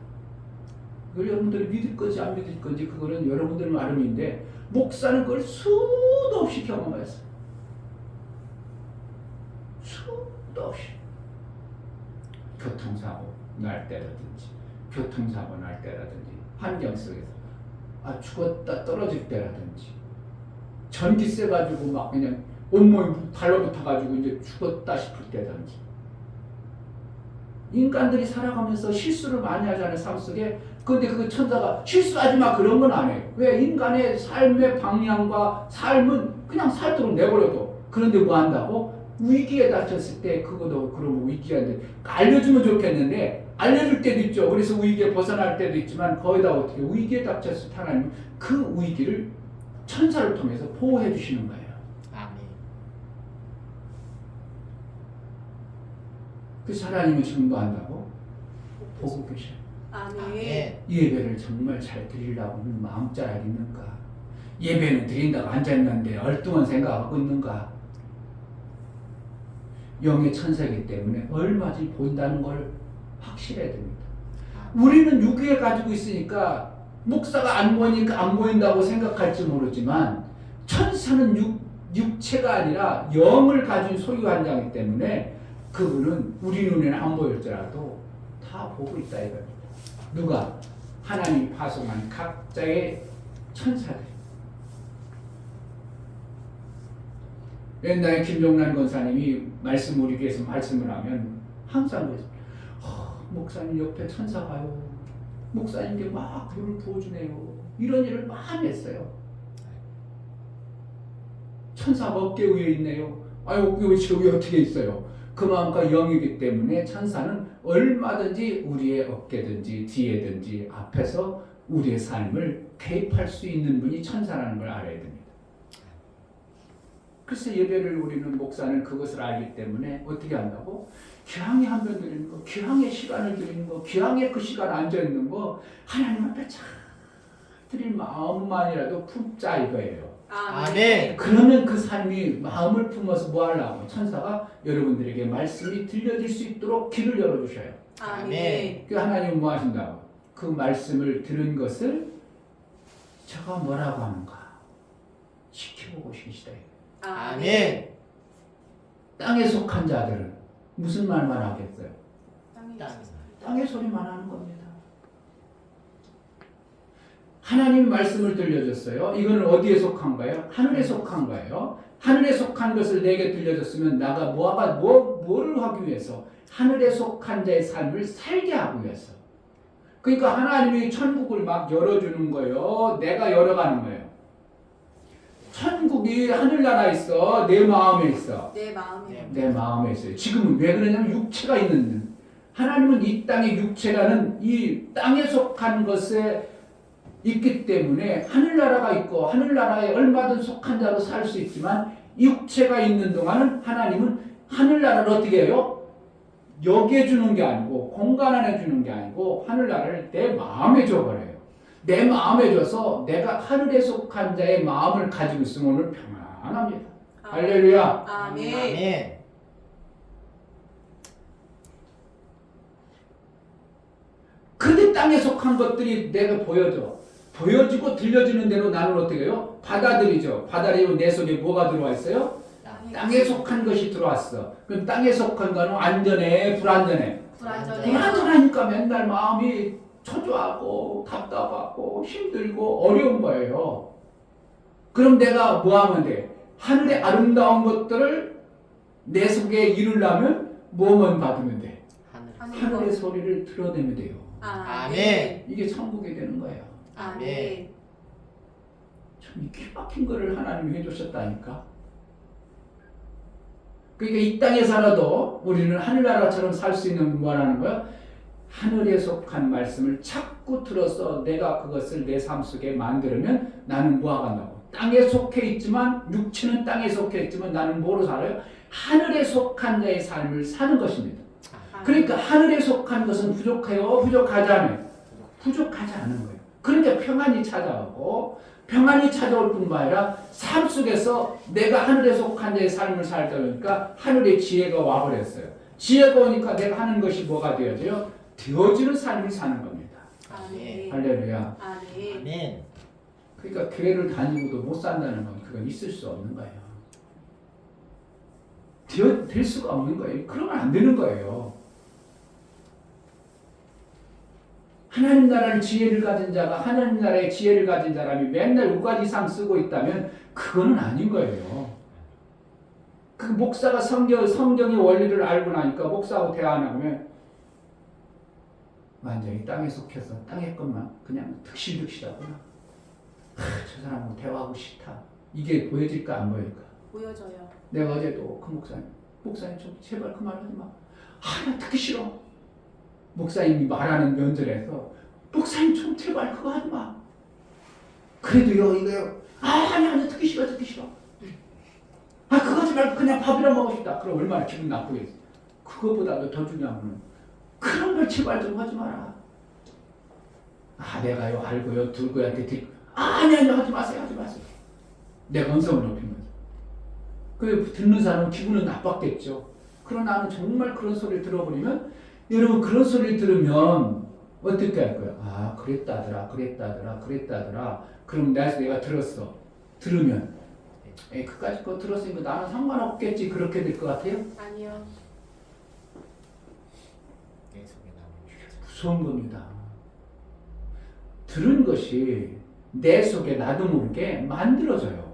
그걸 여러분들이 믿을 건지 안 믿을 건지 그거는 여러분들 나름인데 목사는 그걸 수도 없이 경험했어요. 수도 없이. 교통사고 날 때라든지 환경 속에서 죽었다 떨어질 때라든지 전기세 가지고 막 그냥 온몸이 달라붙어가지고 이제 죽었다 싶을 때든지 인간들이 살아가면서 실수를 많이 하잖아요, 삶 속에. 그런데 그 천사가 실수하지 마 그런 건 안 해요. 왜? 인간의 삶의 방향과 삶은 그냥 살도록 내버려둬. 그런데 뭐 한다고? 위기에 닥쳤을 때 그거도 그러면 위기한데 알려주면 좋겠는데 알려줄 때도 있죠. 그래서 위기에 벗어날 때도 있지만 거의 다 어떻게 위기에 닥쳤을 때 하나님은 그 위기를 천사를 통해서 보호해 주시는 거예요. 아멘. 그래서 하나님은 지금 뭐 한다고? 보고 계셔요. 아멘. 예배를 정말 잘 드리려고는 마음자락 있는가? 예배는 드린다고 앉아있는데 엉뚱한 생각하고 있는가? 영의 천사이기 때문에 얼마든지 본다는 걸 확실해야 됩니다. 우리는 육위에 가지고 있으니까 목사가 안 보이니까 안 보인다고 생각할지 모르지만 천사는 육체가 아니라 영을 가진 소유한 자이기 때문에 그분은 우리 눈에는 안 보일지라도 다 보고 있다 이겁니다. 누가? 하나님이 파송한 각자의 천사들. 옛날에 김종란 권사님이 우리 교회에서 말씀을 하면 항상 그랬습니다. 목사님 옆에 천사 가요. 목사님께 막 물을 부어주네요. 이런 일을 많이 했어요. 천사가 어깨 위에 있네요. 어깨 위에 어떻게 있어요? 그만큼 영이기 때문에 천사는 얼마든지 우리의 어깨든지 뒤에든지 앞에서 우리의 삶을 개입할 수 있는 분이 천사라는 걸 알아야 됩니다. 그래서 예배를 우리는 목사는 그것을 알기 때문에 어떻게 한다고? 귀향의 한번 드리는 거, 귀향의 시간을 드리는 거, 귀향의 그 시간 앉아있는 거 하나님 앞에 잘 드릴 마음만이라도 품자 이거예요. 아멘. 그러면 그 삶이 마음을 품어서 뭐 하려고? 천사가 여러분들에게 말씀이 들려질 수 있도록 길을 열어주셔요. 아멘. 그 하나님은 뭐 하신다고? 그 말씀을 들은 것을 저가 뭐라고 하는가? 지켜보고 계시다. 아멘. 땅에 속한 자들은 무슨 말만 하겠어요? 땅. 땅의 소리만 하는 겁니다. 하나님 말씀을 들려줬어요. 이거는 어디에 속한 거예요? 하늘에 속한 거예요. 하늘에 속한 것을 내게 들려줬으면 나가 뭐를 하기 위해서? 하늘에 속한 자의 삶을 살게 하기 위해서. 그러니까 하나님이 천국을 막 열어주는 거예요. 내가 열어가는 거예요. 천국이 하늘나라에 있어. 내 마음에 있어. 내 마음에. 내 마음에 있어요. 지금은 왜 그러냐면 육체가 있는, 하나님은 이 땅의 육체라는 이 땅에 속한 것에 있기 때문에 하늘나라가 있고 하늘나라에 얼마든 속한 자로 살 수 있지만 육체가 있는 동안은 하나님은 하늘나라를 어떻게 해요? 여기에 주는 게 아니고 공간 안에 주는 게 아니고 하늘나라를 내 마음에 줘버려요. 내 마음에 줘서 내가 하늘에 속한 자의 마음을 가지고 있으면 오늘 평안합니다. 할렐루야. 아멘. 아멘. 근데 땅에 속한 것들이 내가 보여지고 들려지는 대로 나는 어떻게 해요? 받아들이죠. 받아들이고 내 속에 뭐가 들어와 있어요? 땅에 속한 것이 들어왔어. 그럼 땅에 속한 거는 안전해, 불안전해? 불안전해. 불안전하니까 맨날 마음이 초조하고 답답하고 힘들고 어려운 거예요. 그럼 내가 뭐 하면 돼? 하늘의 아름다운 것들을 내 속에 이루려면 뭐만 받으면 돼? 하늘의 소리를 들어내면 돼요. 아멘. 이게 천국이 되는 거예요. 아멘. 참 기막힌 거를 하나님이 해주셨다니까. 그러니까 이 땅에 살아도 우리는 하늘나라처럼 살 수 있는 뭐라는 거야? 하늘에 속한 말씀을 자꾸 들어서 내가 그것을 내 삶 속에 만들면 나는 뭐 한다고? 땅에 속해 있지만, 육체는 땅에 속해 있지만 나는 뭐로 살아요? 하늘에 속한 자의 삶을 사는 것입니다. 그러니까 하늘에 속한 것은 부족해요? 부족하지 않아요? 부족하지 않은 거예요. 그러니까 평안이 찾아오고, 평안이 찾아올 뿐만 아니라 삶 속에서 내가 하늘에 속한 자의 삶을 살다 보니까 하늘의 지혜가 와버렸어요. 지혜가 오니까 내가 하는 것이 뭐가 되어져요? 되어지는 삶을 사는 겁니다. 아멘. 할렐루야. 아멘. 아멘. 그러니까 교회를 다니고도 못 산다는 건 그건 있을 수 없는 거예요. 될 수가 없는 거예요. 그러면 안 되는 거예요. 하나님 나라의 지혜를 가진 자가 하나님 나라의 지혜를 가진 사람이 맨날 우가지상 쓰고 있다면 그거는 아닌 거예요. 그 목사가 성경의 원리를 알고 나니까 목사하고 대화 안 하면 완전히 땅에 속해서 땅의 것만 그냥 득실득실하구나. 저 사람하고 대화하고 싫다. 이게 보여질까 안 보일까? 보여져요. 내가 어제도 그 목사님 좀 제발 그 말 하지 마. 나 듣기 싫어. 목사님이 말하는 면전에서 목사님 좀 제발 그거 하지 마. 그래도 이거요. 아니 듣기 싫어. 그거 하지 말고 그냥 밥이나 먹고 싶다. 그럼 얼마나 기분 나쁘겠어. 그거보다도 더 중요한 거는 그런 걸 제발 좀 하지 마라. 내가요 알고요 둘고한테 아니 하지 마세요. 내가 음성을 높이면서. 그 듣는 사람은 기분은 나빴겠죠. 그러나 나는 정말 그런 소리를 들어버리면 여러분 그런 소리를 들으면 어떻게 할 거야? 그랬다더라. 그럼 내가 들었어. 들으면 그까짓 거 들었으니까 나는 상관없겠지. 그렇게 될 것 같아요? 아니요. 무서운 겁니다. 들은 것이 내 속에 나도 모르게 만들어져요.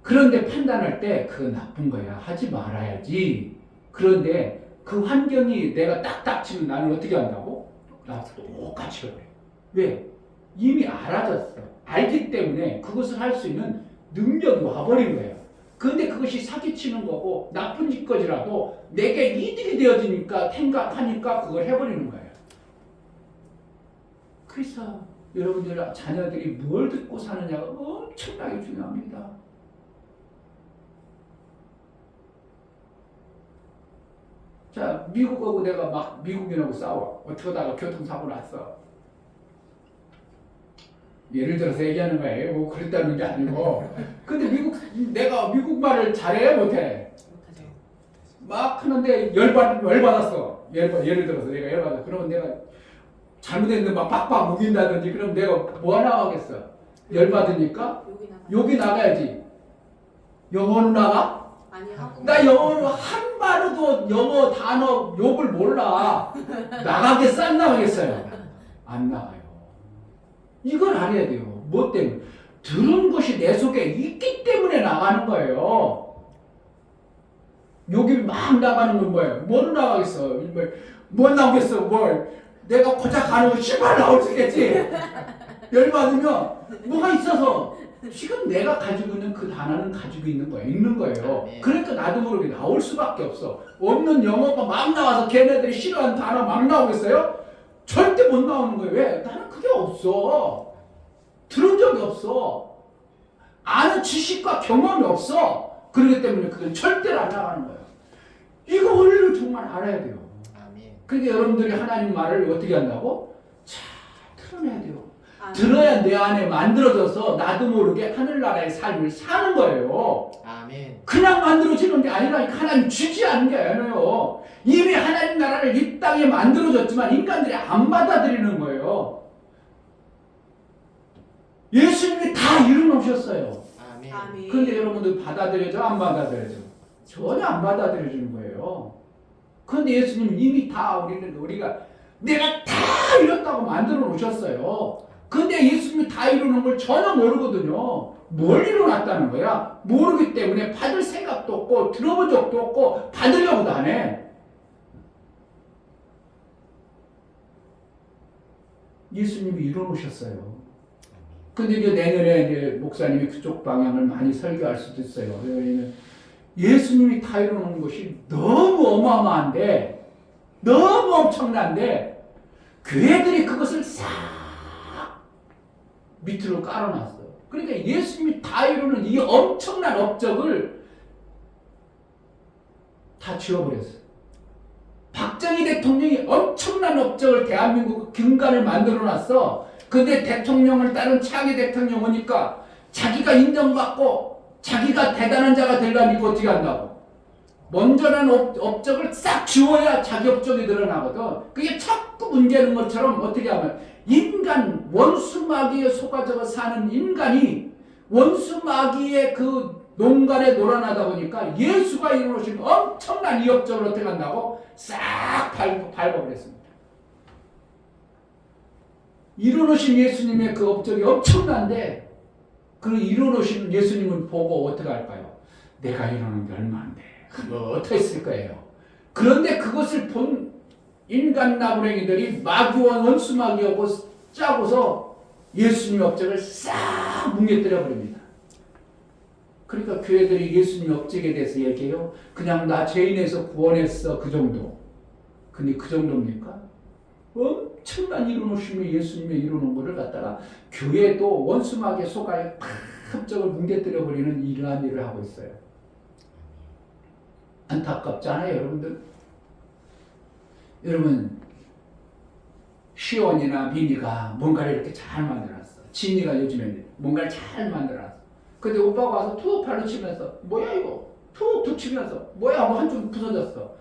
그런데 판단할 때 그거 나쁜 거야. 하지 말아야지. 그런데 그 환경이 내가 딱 닥치면 나는 어떻게 한다고? 나 똑같이 해. 왜? 이미 알아졌어. 알기 때문에 그것을 할 수 있는 능력이 와버린 거예요. 그런데 그것이 사기치는 거고 나쁜 짓거리라도 내게 이득이 되어지니까 생각하니까 그걸 해버리는 거예요. 그래서 여러분들 자녀들이 뭘 듣고 사느냐가 엄청나게 중요합니다. 자, 미국하고 내가 막 미국인하고 싸워. 어쩌다가 교통사고 났어. 예를 들어서 얘기하는 거예요. 뭐 그랬다는 게 아니고. 근데 내가 미국 말을 잘해? 못해? 막 하는데 열받았어. 예를 들어서 내가 열받았어. 그러면 내가 잘못했는데 막 빡빡 무긴다든지 그럼 내가 뭐 나가겠어? 열받으니까 욕이 나가야지. 영어로 나가? 아니요. 나 영어로 한 마디도 영어 단어 욕을 몰라. 나가겠어? 안 나가겠어요? 안 나가요. 이걸 알아야 돼요. 뭐 때문에? 들은 것이 내 속에 있기 때문에 나가는 거예요. 욕이 막 나가는 건 뭐예요? 뭐로 나가겠어? 뭐 나오겠어? 내가 고작 가는 거 18 나올 수 있겠지? 열받으면 뭐가 있어서 지금 내가 가지고 있는 그 단어는 가지고 있는 거예요. 있는 거예요. 아멘. 그러니까 나도 모르게 나올 수밖에 없어. 없는 영어가 막 나와서 걔네들이 싫어하는 단어 막 나오고 있어요? 절대 못 나오는 거예요. 왜? 나는 그게 없어. 들은 적이 없어. 아는 지식과 경험이 없어. 그렇기 때문에 그건 절대로 안 나가는 거예요. 이거 원리를 정말 알아야 돼요. 아멘. 그러니까 여러분들이 하나님 말을 어떻게 한다고? 잘 들어내야 돼요. 아멘. 들어야 내 안에 만들어져서 나도 모르게 하늘나라의 삶을 사는 거예요. 아멘. 그냥 만들어지는 게 아니라 하나님 주지 않은 게 아니에요. 이미 하나님 나라를 이 땅에 만들어졌지만 인간들이 안 받아들이는 거예요. 예수님이 다 이루놓으셨어요. 아멘. 아멘. 그런데 여러분들 받아들여져 안 받아들여져? 전혀 안 받아들여지는 거예요. 그런데 예수님은 이미 다 우리가 내가 다 이뤘다고 만들어 놓으셨어요. 근데 예수님이 다 이루는 걸 전혀 모르거든요. 뭘 이뤄놨다는 거야? 모르기 때문에 받을 생각도 없고 들어본 적도 없고 받으려고도 안 해. 예수님이 이뤄놓으셨어요. 근데 이제 내년에 이제 목사님이 그쪽 방향을 많이 설교할 수도 있어요. 왜냐면 예수님이 다 이뤄놓은 것이 너무 어마어마한데, 너무 엄청난데, 교회들이 그것을 싹 밑으로 깔아놨어요. 그러니까 예수님이 다 이루는 이 엄청난 업적을 다 지워버렸어요. 박정희 대통령이 엄청난 업적을 대한민국 근간을 만들어놨어. 근데 대통령을 따른 차기 대통령 오니까 자기가 인정받고 자기가 대단한 자가 되려니까 어떻게 한다고? 먼저는 업적을 싹 지워야 자기 업적이 드러나거든. 그게 자꾸 문제는 것처럼 어떻게 하면 인간 원수마귀에 속아져 사는 인간이 원수마귀의 그 농간에 놀아나다 보니까 예수가 이루어진 엄청난 이 업적을 어떻게 한다고? 싹 밟아버렸습니다. 이루어진 예수님의 그 업적이 엄청난데 그 이루어진 예수님을 보고 어떻게 할까요? 내가 이루는 게 얼마인데 그거 어떻게 했을 거예요. 그런데 그것을 본 인간 나부랭이들이 마귀와 원수마귀하고 짜고서 예수님의 업적을 싹 뭉개뜨려 버립니다. 그러니까 교회들이 예수님 업적에 대해서 얘기해요. 그냥 나 죄인에서 구원했어 그 정도. 근데 그 정도입니까? 엄청난 이루노심이 예수님의 이루는 것을 갖다가 교회도 원수마귀의 속아에 업적을 뭉개뜨려 버리는 이러한 일을 하고 있어요. 안타깝잖아요, 여러분들. 여러분, 시온이나 미니가 뭔가를 이렇게 잘 만들어놨어. 진이가 요즘에 뭔가를 잘 만들어놨어. 근데 오빠가 와서 투어팔로 치면서 뭐야 이거? 툭툭 치면서 뭐야 하고 한쪽 부서졌어.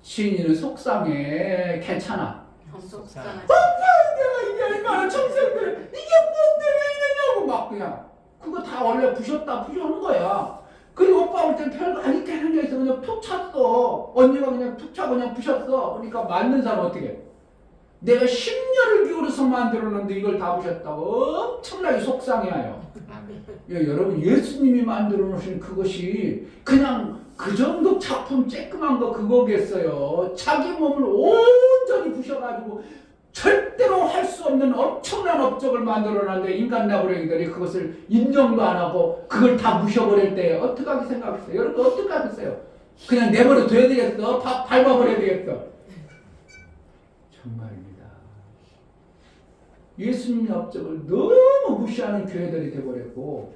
진이는 속상해. 괜찮아. 속상하지. 내가 이게 얼마나 청소했는데 이게 뭔데 왜 이러냐고 막 그냥 그거 다 원래 부셨다 부셔놓은 거야. 그리고 오빠 올 땐 별거 아니 되는 게 있어. 그냥 툭 찼어. 언니가 그냥 툭 차고 그냥 부셨어. 그러니까 만든 사람 어떻게 해? 내가 10년을 기울여서 만들었는데 이걸 다 부셨다고 엄청나게 속상해요. 여러분 예수님이 만들어 놓으신 그것이 그냥 그 정도 작품 쬐끄만 거 그거겠어요. 자기 몸을 온전히 부셔가지고 절대로 할 수 없는 엄청난 업적을 만들어놨는데 인간 나부랭이들이 그것을 인정도 안 하고 그걸 다 부셔버릴 때 어떻게 하게 생각했어요? 여러분 어떻게 하겠어요? 그냥 내버려 둬야 되겠어? 밟아버려야 되겠어? 정말입니다. 예수님의 업적을 너무 무시하는 교회들이 되어버렸고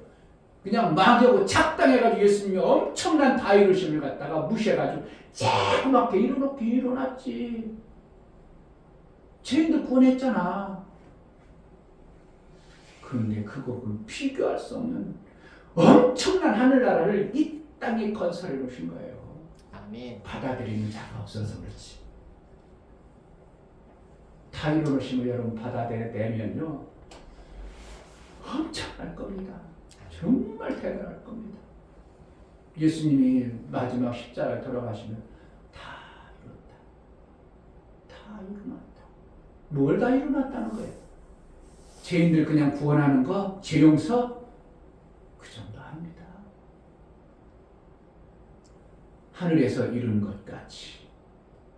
그냥 마귀하고 착당해가지고 예수님이 엄청난 다 이루심을 갖다가 무시해가지고 자꾸맣게 이뤄놓기 이뤄놨지. 죄인들 구원했잖아. 그런데 그거는 비교할 수 없는 엄청난 하늘나라를 이 땅에 건설해 놓으신 거예요. 아멘. 받아들이는 자가 없어서 그렇지. 다 이루어놓으심을 여러분 받아들이면요 엄청날 겁니다. 정말 대단할 겁니다. 예수님이 마지막 십자가에 돌아가시면 다 이뤘다. 다 이루었다. 뭘 다 이루었다는 거예요? 죄인들 그냥 구원하는 거, 죄 용서 그 정도 합니다. 하늘에서 이룬 것 같이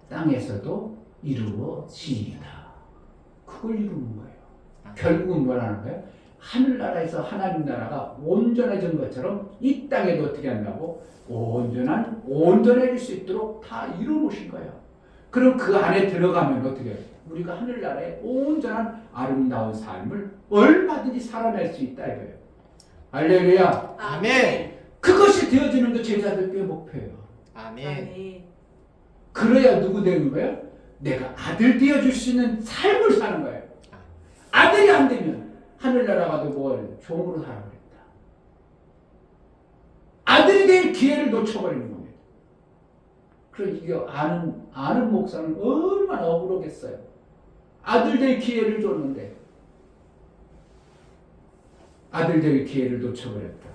땅에서도 이루어지이다. 그걸 이루는 거예요. 결국은 뭐라는 거예요? 하늘나라에서 하나님 나라가 온전해진 것처럼 이 땅에도 어떻게 한다고? 온전해질 수 있도록 다 이루어놓으신 거예요. 그럼 그 안에 들어가면 어떻게 해요? 우리가 하늘나라의 온전한 아름다운 삶을 얼마든지 살아낼 수 있다 이거예요. 할렐루야. 아멘. 그것이 되어주는 게 제자들의 목표예요. 아멘. 그래야 누구 되는 거예요? 내가 아들 되어줄 수 있는 삶을 사는 거예요. 아들이 안 되면 하늘나라가도 뭘 종으로 살아버린다. 아들이 될 기회를 놓쳐버리는 겁니다. 그래서 이게 아는 목사는 얼마나 억울하겠어요. 아들 될 기회를 줬는데 아들 될 기회를 놓쳐버렸다.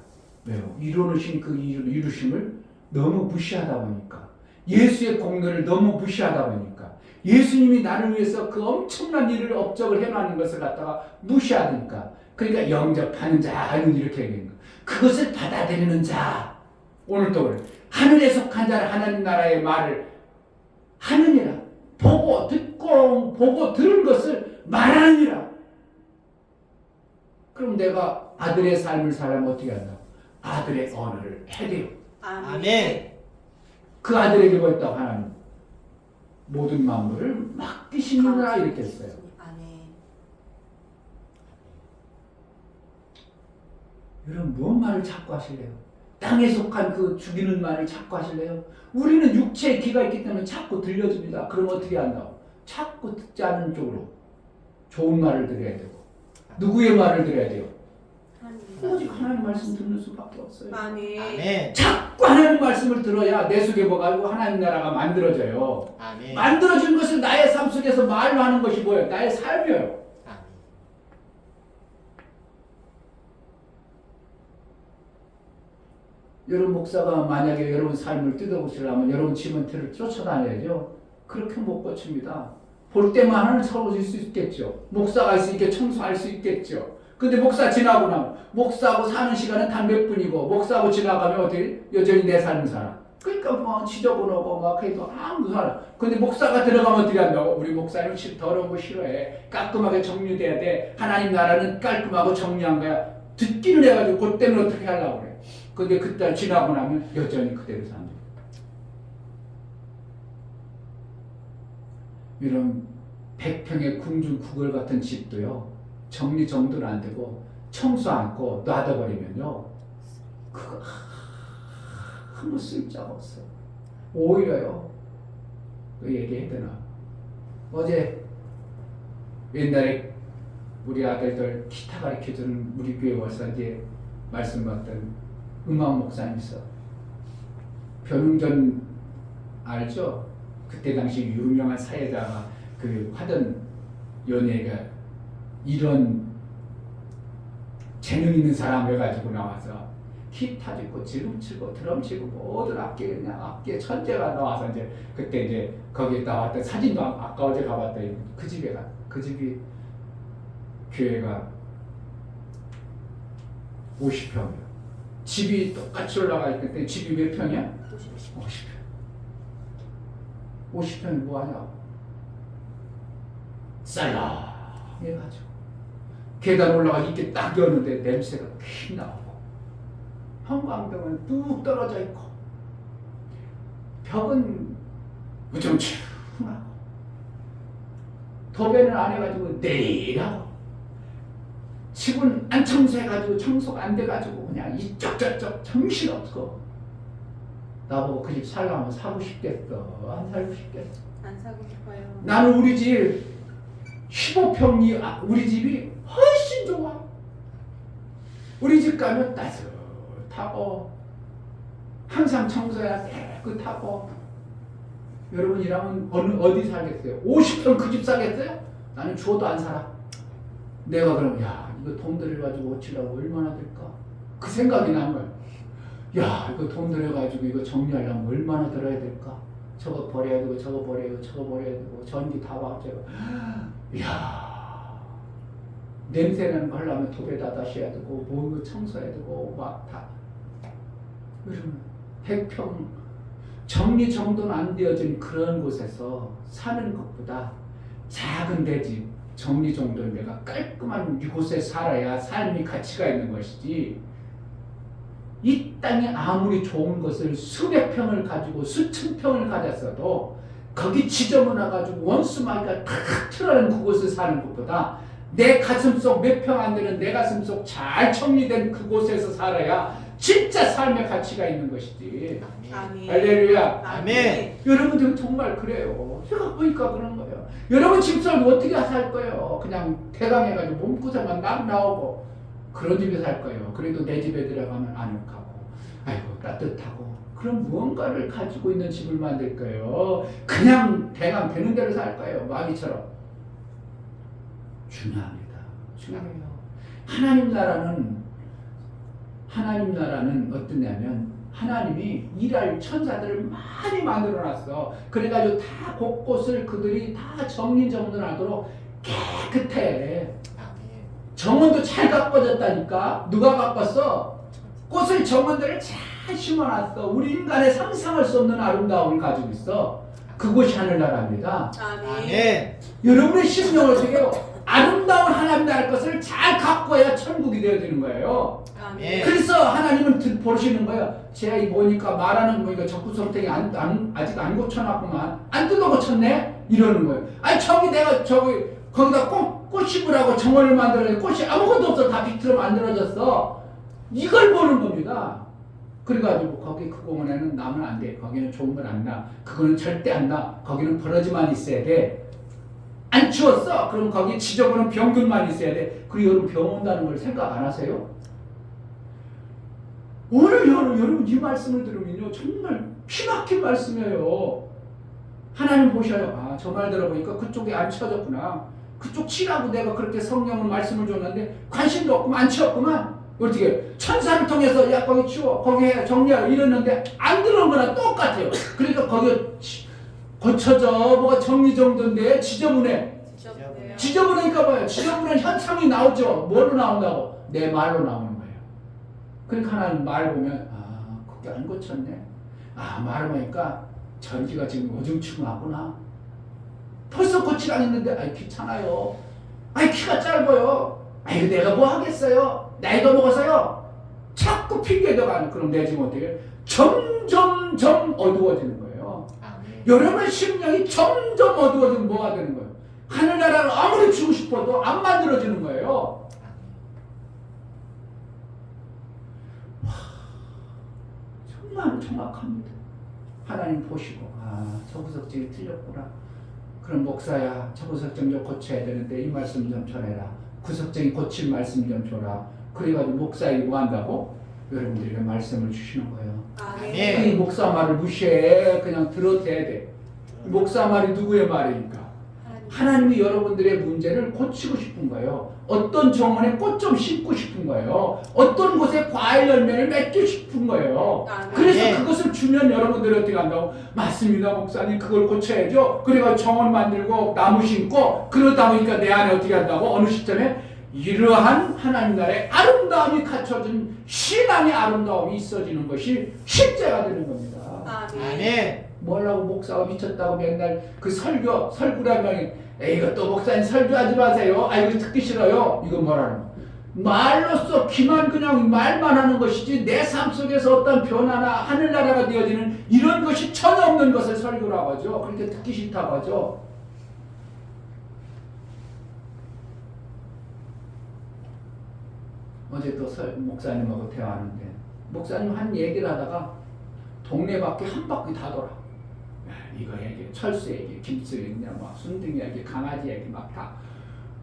왜요? 이루어놓으신 그 이루심을 너무 무시하다 보니까, 예수의 공로를 너무 무시하다 보니까, 예수님이 나를 위해서 그 엄청난 일을 업적을 해놓는 것을 갖다가 무시하니까, 그러니까 영접하는 자는 이렇게 얘기하는 거예요. 그것을 받아들이는 자, 오늘 또 그래. 하늘에 속한 자는 하나님 나라의 말을 하느니라. 보고 들은 것을 말하느니라. 그럼 내가 아들의 삶을 살면 어떻게 한다고? 아들의 언어를 해대요. 아멘. 그 아들에게 뭐였다고? 하나님 모든 만물을 맡기시느라 이렇게 했어요. 여러분 뭔 말을 자꾸 하실래요? 땅에 속한 그 죽이는 말을 자꾸 하실래요? 우리는 육체의 귀가 있기 때문에 자꾸 들려줍니다. 그럼 어떻게 한다고? 자꾸 듣지 않는 쪽으로 좋은 말을 들어야 되고, 누구의 말을 들어야 돼요? 오직 하나님 말씀 듣는 수밖에 없어요. 아멘. 자꾸 하나님 말씀을 들어야 내 속에 뭐가 있고 하나님 나라가 만들어져요. 아멘. 만들어진 것을 나의 삶 속에서 말로 하는 것이 뭐예요? 나의 삶이에요. 아멘. 여러분 목사가 만약에 여러분 삶을 뜯어보시려면 여러분 지문틀을 쫓아다녀야죠. 그렇게 못 고칩니다. 볼 때만 서러질 수 있겠죠. 목사가 있으니까 청소할 수 있겠죠. 근데 목사 지나고 나면 목사하고 사는 시간은 단 몇 분이고, 목사하고 지나가면 어떻게 여전히 내 삶을 살아. 그러니까 뭐 지저분하고 막 해도 아무도 살아. 근데 목사가 들어가면 어떻게 한다고? 우리 목사님은 더러운 거 싫어해. 깔끔하게 정리돼야 돼. 하나님 나라는 깔끔하고 정리한 거야. 듣기는 해가지고 그때는 어떻게 하려고 그래. 근데 그때 지나고 나면 여전히 그대로 산다. 이런 100평의 궁중 구걸 같은 집도요, 정리정돈 안 되고 청소 않고 놔둬버리면요, 그거 아무 쓸데가 없어요. 오히려요, 그 얘기해야 되나? 어제 옛날에 우리 아들들 기타 가르쳐주는 우리 교회 와서 이제 말씀 받던 음악 목사님 있어. 변웅전 알죠? 그때 당시 유명한 사회자가 그 하던 연예가 이런 재능 있는 사람 해가지고 나와서 기타 치고 지금 치고 드럼 치고 모든 악기에 천재가 나와서 이제 그때 이제 거기에 나왔던 사진도 아까 어제 가봤더니 그 집이 교회가 50평이야. 집이 똑같이 올라갈 때 집이 몇 평이야? 50평. 50평이 뭐하냐? 쌀랑해가지고 계단 올라가 이렇게 딱 여는데 냄새가 피 나오고, 형광등은 뚝 떨어져 있고, 벽은 우중충하고, 도배는 안 해가지고 내리라고, 집은 안 청소해가지고 청소가 안 돼가지고 그냥 이쪽 저쪽 정신없고, 나보고 그 집 살라면 사고 싶겠어? 안 살고 싶겠어? 안 사고 싶어요. 나는 우리 집 15평이 우리 집이 훨씬 좋아. 우리 집 가면 따뜻하고 항상 청소해야 깨끗하고. 여러분이라면 어디 살겠어요? 50평 그 집 사겠어요? 나는 줘도 안 살아. 내가 그럼 이거 돈 들여가지고 어찌라고 얼마나 될까? 그 생각이 난 거야. 이거 돈 들여가지고 이거 정리하려면 얼마나 들어야 될까? 저거 버려야 되고 저거 버려야 되고 저거 버려야 되고 전기 다 박제고. 냄새나는 거 하려면 도배다 다시 해야 되고 뭐 청소해야 되고 막 다. 여러분 100평 정리정돈 안 되어진 그런 곳에서 사는 것보다 작은 내 집, 정리정돈 내가 깔끔한 이곳에 살아야 삶이 가치가 있는 것이지, 이 땅이 아무리 좋은 것을 수백 평을 가지고 수천 평을 가졌어도 거기 지저분해가지고 원수마귀가 탁 틀어낸 그곳에 사는 것보다 내 가슴속 몇 평 안 되는 내 가슴속 잘 정리된 그곳에서 살아야 진짜 삶의 가치가 있는 것이지. 아멘. 할렐루야. 아멘. 여러분들은 정말 그래요. 제가 보니까 그런 거예요. 여러분 집살 어떻게 살 거예요? 그냥 대강해가지고 몸구석만 막 나오고 그런 집에 살 거예요. 그래도 내 집에 들어가면 아늑하고 아이고 따뜻하고 그런 무언가를 가지고 있는 집을 만들 거예요. 그냥 대강 되는 대로 살 거예요. 마귀처럼. 중요합니다. 중요해요. 하나님 나라는 어떠냐면 하나님이 일할 천사들을 많이 만들어놨어. 그래가지고 다 곳곳을 그들이 다 정리정돈하도록 깨끗해. 정원도 잘 가꿔졌다니까. 누가 가꿨어? 꽃을 정원들을 잘 심어놨어. 우리 인간의 상상할 수 없는 아름다움을 가지고 있어. 그곳이 하늘나라입니다. 아멘. 여러분의 심령을 어떻게 해요? 아름다운 하나님 나라 것을 잘 가꿔야 천국이 되어지는 거예요. 아멘. 그래서 하나님은 보시는 거예요. 제가 보니까 말하는 거니까 적구성택이 아직 안 고쳐놨구만. 안 뜯어 고쳤네? 이러는 거예요. 아니 내가 거기다 꽃 심으라고 정원을 만들었는데 꽃이 아무것도 없어. 다 비틀어 만들어졌어. 이걸 보는 겁니다. 그래가지고 거기 그 공원에는 나면 안 돼. 거기는 좋은 건 안 나. 그거는 절대 안 나. 거기는 버러지만 있어야 돼. 안 추웠어? 그럼 거기 지저분한 병균만 있어야 돼. 그리고 여러분 병 온다는 걸 생각 안 하세요? 오늘 여러분 이 말씀을 들으면요 정말 피막힌 말씀이에요. 하나님 보셔요. 아, 저 말 들어보니까 그쪽에 안 치워졌구나. 그쪽 치라고 내가 그렇게 성령을 말씀을 줬는데 관심도 없고 안 치웠구만. 어떻게 천사를 통해서 야 거기 치워 거기 해 정리하라 이랬는데 안 들어온 거나 똑같아요. 그러니까 거기가 고쳐져 뭐가 정리정돈돼. 지저분하니까 봐요. 지저분한 현상이 나오죠. 뭐로 나온다고? 내 말로 나오는 거예요. 그러니까 하나님 말 보면 아 그게 안 고쳤네. 아 말을 보니까 전기가 지금 어중충하구나. 벌써 고치라 했는데 아이 귀찮아요. 아이 키가 짧아요. 아이 내가 뭐 하겠어요. 나이가 먹어서요. 자꾸 핑계대가는 그럼 내 지금 어떻게 점점 어두워지는 거예요. 아멘. 여러분의 심령이 점점 어두워지면 뭐가 되는 거예요? 하늘나라를 아무리 주고 싶어도 안 만들어지는 거예요. 와, 정말 정확합니다. 하나님 보시고 아, 저 구석질이 틀렸구나. 그럼 목사야, 저 구석질 좀 고쳐야 되는데 이 말씀 좀 전해라. 구석쟁이 고칠 말씀 좀 줘라. 그래가지고 목사에게 뭐 한다고? 여러분들에게 말씀을 주시는 거예요. 아멘. 이 목사 말을 무시해. 그냥 들어대야 돼. 목사 말이 누구의 말이니까? 하나님이 여러분들의 문제를 고치고 싶은 거예요. 어떤 정원에 꽃 좀 심고 싶은 거예요. 어떤 곳에 과일 열매를 맺고 싶은 거예요. 그래서 그것을 주면 여러분들이 어떻게 한다고? 맞습니다 목사님 그걸 고쳐야죠. 그래가 정원 만들고 나무 심고 그러다 보니까 내 안에 어떻게 한다고? 어느 시점에 이러한 하나님 나라의 아름다움이 갖춰진 신앙의 아름다움이 있어지는 것이 실제가 되는 겁니다. 아멘. 뭐라고 목사가 미쳤다고 맨날 그 설교라면 이것도 목사님 설교하지 마세요. 아 이거 듣기 싫어요. 이거 뭐라는 거. 말로써 귀만 그냥 말만 하는 것이지 내 삶 속에서 어떤 변화나 하늘나라가 되어지는 이런 것이 전혀 없는 것을 설교라고 하죠. 그렇게 듣기 싫다고 하죠. 어제 또 목사님하고 대화하는데 목사님 한 얘기를 하다가 동네 밖에 한 바퀴 다 돌아. 이거 얘기, 철수 얘기, 김수 얘기, 막 순둥이 얘기, 강아지 얘기 막 다.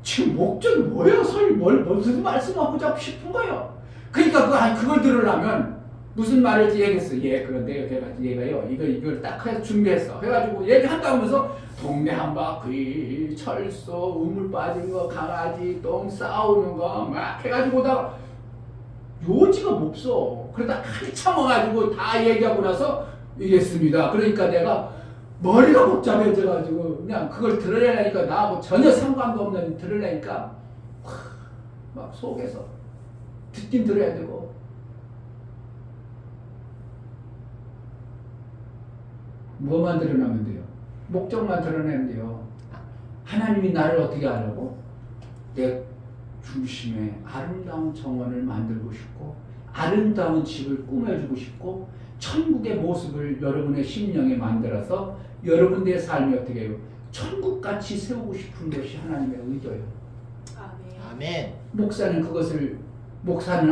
지금 목적이 뭐예요? 무슨 말씀하고 자꾸 싶은 거예요. 그러니까 그걸 들으려면 무슨 말을 얘기했어. 그런데 얘가요. 이걸 딱 해서 준비했어. 해가지고 얘기한다고 하면서 동네 한 바퀴, 철수, 우물 빠진 거, 강아지, 똥 싸우는 거 막 해가지고 오다가 요지가 없어. 그러다 한참 와가지고 다 얘기하고 나서 이랬습니다. 그러니까 내가 머리가 복잡해져가지고 그냥 그걸 들으려니까 나하고 전혀 상관도 없는 들으려니까 막 속에서 듣긴 들어야 되고 뭐만 드러나면 돼요? 목적만 드러내면 돼요. 하나님이 나를 어떻게 하려고? 내 중심에 아름다운 정원을 만들고 싶고 아름다운 집을 꾸며주고 싶고 천국의 모습을 여러분의 심령에 만들어서 여러분들의 삶이 어떻게 해요? 천국같이 세우고 싶은 것이 하나님의 의도예요. 아멘. 목사는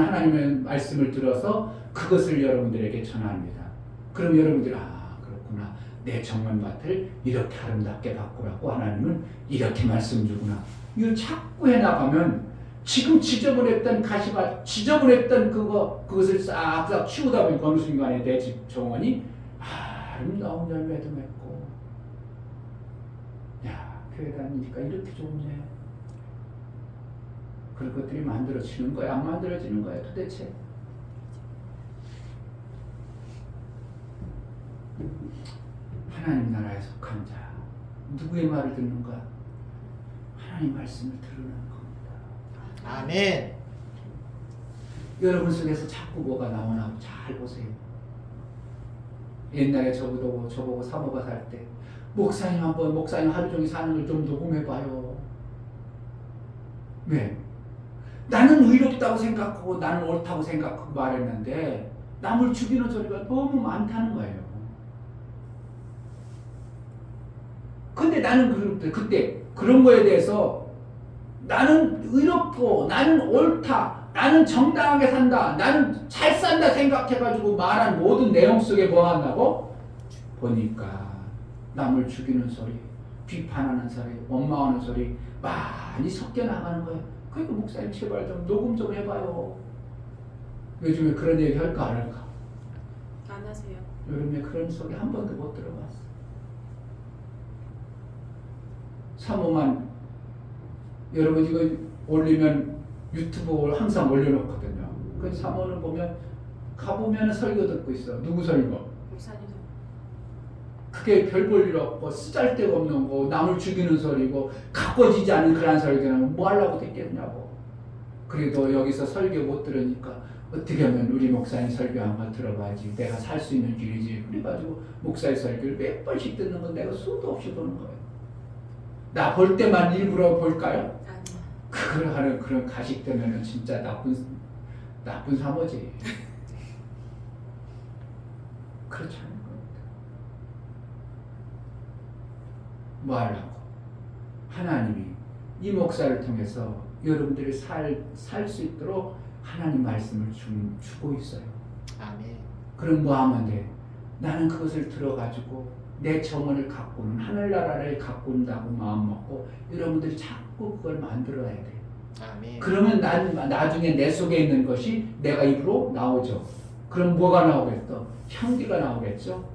하나님의 말씀을 들어서 그것을 여러분들에게 전합니다. 그럼 여러분들이 그렇구나. 내 정원밭을 이렇게 아름답게 바꾸라고 하나님은 이렇게 말씀 주구나. 이걸 자꾸 해나가면 지금 지저분했던 지저분했던 그것을 싹싹 치우다 보니까 어느 순간에 내 집 정원이 아름다운 열매도 맺고, 야, 교회 다니니까 이렇게 좋네. 그런 것들이 만들어지는 거야, 안 만들어지는 거야 도대체? 하나님 나라에 속한 자, 누구의 말을 듣는가? 하나님 말씀을 들으는 겁니다. 아멘. 여러분 속에서 자꾸 뭐가 나오나 잘 보세요. 옛날에 저보고 사모가 살 때 목사님 하루 종일 사는 걸 좀 녹음해봐요. 왜? 나는 의롭다고 생각하고 나는 옳다고 생각하고 말했는데 남을 죽이는 소리가 너무 많다는 거예요. 근데 나는 그때 그런 거에 대해서 나는 의롭고 나는 옳다, 나는 정당하게 산다, 나는 잘 산다 생각해가지고 말한 모든 내용 속에 뭐가 있나고? 보니까 남을 죽이는 소리, 비판하는 소리, 원망하는 소리 많이 섞여 나가는 거예요. 그러니까 목사님 제발 좀 녹음 좀 해봐요. 요즘에 그런 얘기 할까 안 할까? 안 하세요. 요즘에 그런 소리 한 번도 못 들어봤어. 사모만 여러분 이거 올리면 유튜브를 항상 올려놓거든요. 그 사모는 가보면 설교 듣고 있어. 누구 설교? 목사님. 그게 별 볼 일 없고 쓰잘데가 없는 거, 남을 죽이는 소리고 가꿔지지 않은 그런 설교는 뭐 하려고 듣겠냐고. 그래도 여기서 설교 못 들으니까 어떻게 하면 우리 목사님 설교한 거 들어봐야지, 내가 살 수 있는 길이지. 그래가지고 목사의 설교를 몇 번씩 듣는 건 내가 수도 없이 보는 거예요. 나 볼 때만 일부러 볼까요? 아니요. 그걸 하는 그런 가식 때문에 진짜 나쁜 사모지. 그렇지 않은 겁니다. 뭐 하려고? 하나님이 이 목사를 통해서 여러분들이 살 수 있도록 하나님 말씀을 주고 있어요. 아멘. 그럼 뭐 하면 돼? 나는 그것을 들어가지고 내 정원을 가꾸는, 하늘나라를 가꾼다고 마음먹고 여러분들이 자꾸 그걸 만들어야 돼. 아멘. 그러면 나중에 내 속에 있는 것이 내가 입으로 나오죠. 그럼 뭐가 나오겠어? 향기가 나오겠죠.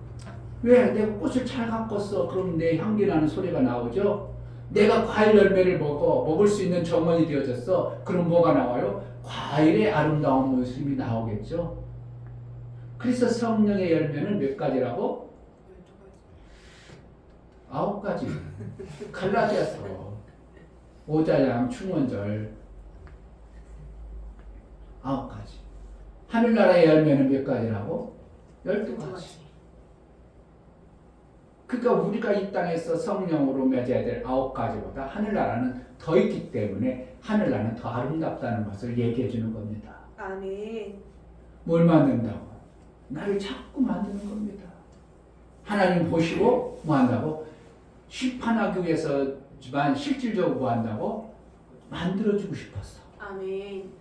왜? 내가 꽃을 잘 가꿨어. 그럼 내 향기 나는 소리가 나오죠. 내가 과일 열매를 먹을 수 있는 정원이 되어졌어. 그럼 뭐가 나와요? 과일의 아름다운 모습이 나오겠죠. 그래서 성령의 열매는 몇 가지라고? 9가지. 갈라디아서 오자양 충원절 9가지. 하늘나라의 열매는 몇 가지라고? 12가지. 그러니까 우리가 이 땅에서 성령으로 맺어야 될 9가지보다 하늘나라는 더 있기 때문에 하늘나라는 더 아름답다는 것을 얘기해 주는 겁니다. 아멘. 뭘 만든다고? 나를 자꾸 만드는 겁니다. 하나님 보시고 뭐 한다고? 심판하기 위해서지만 실질적으로 뭐 한다고? 만들어주고 싶었어. 아멘.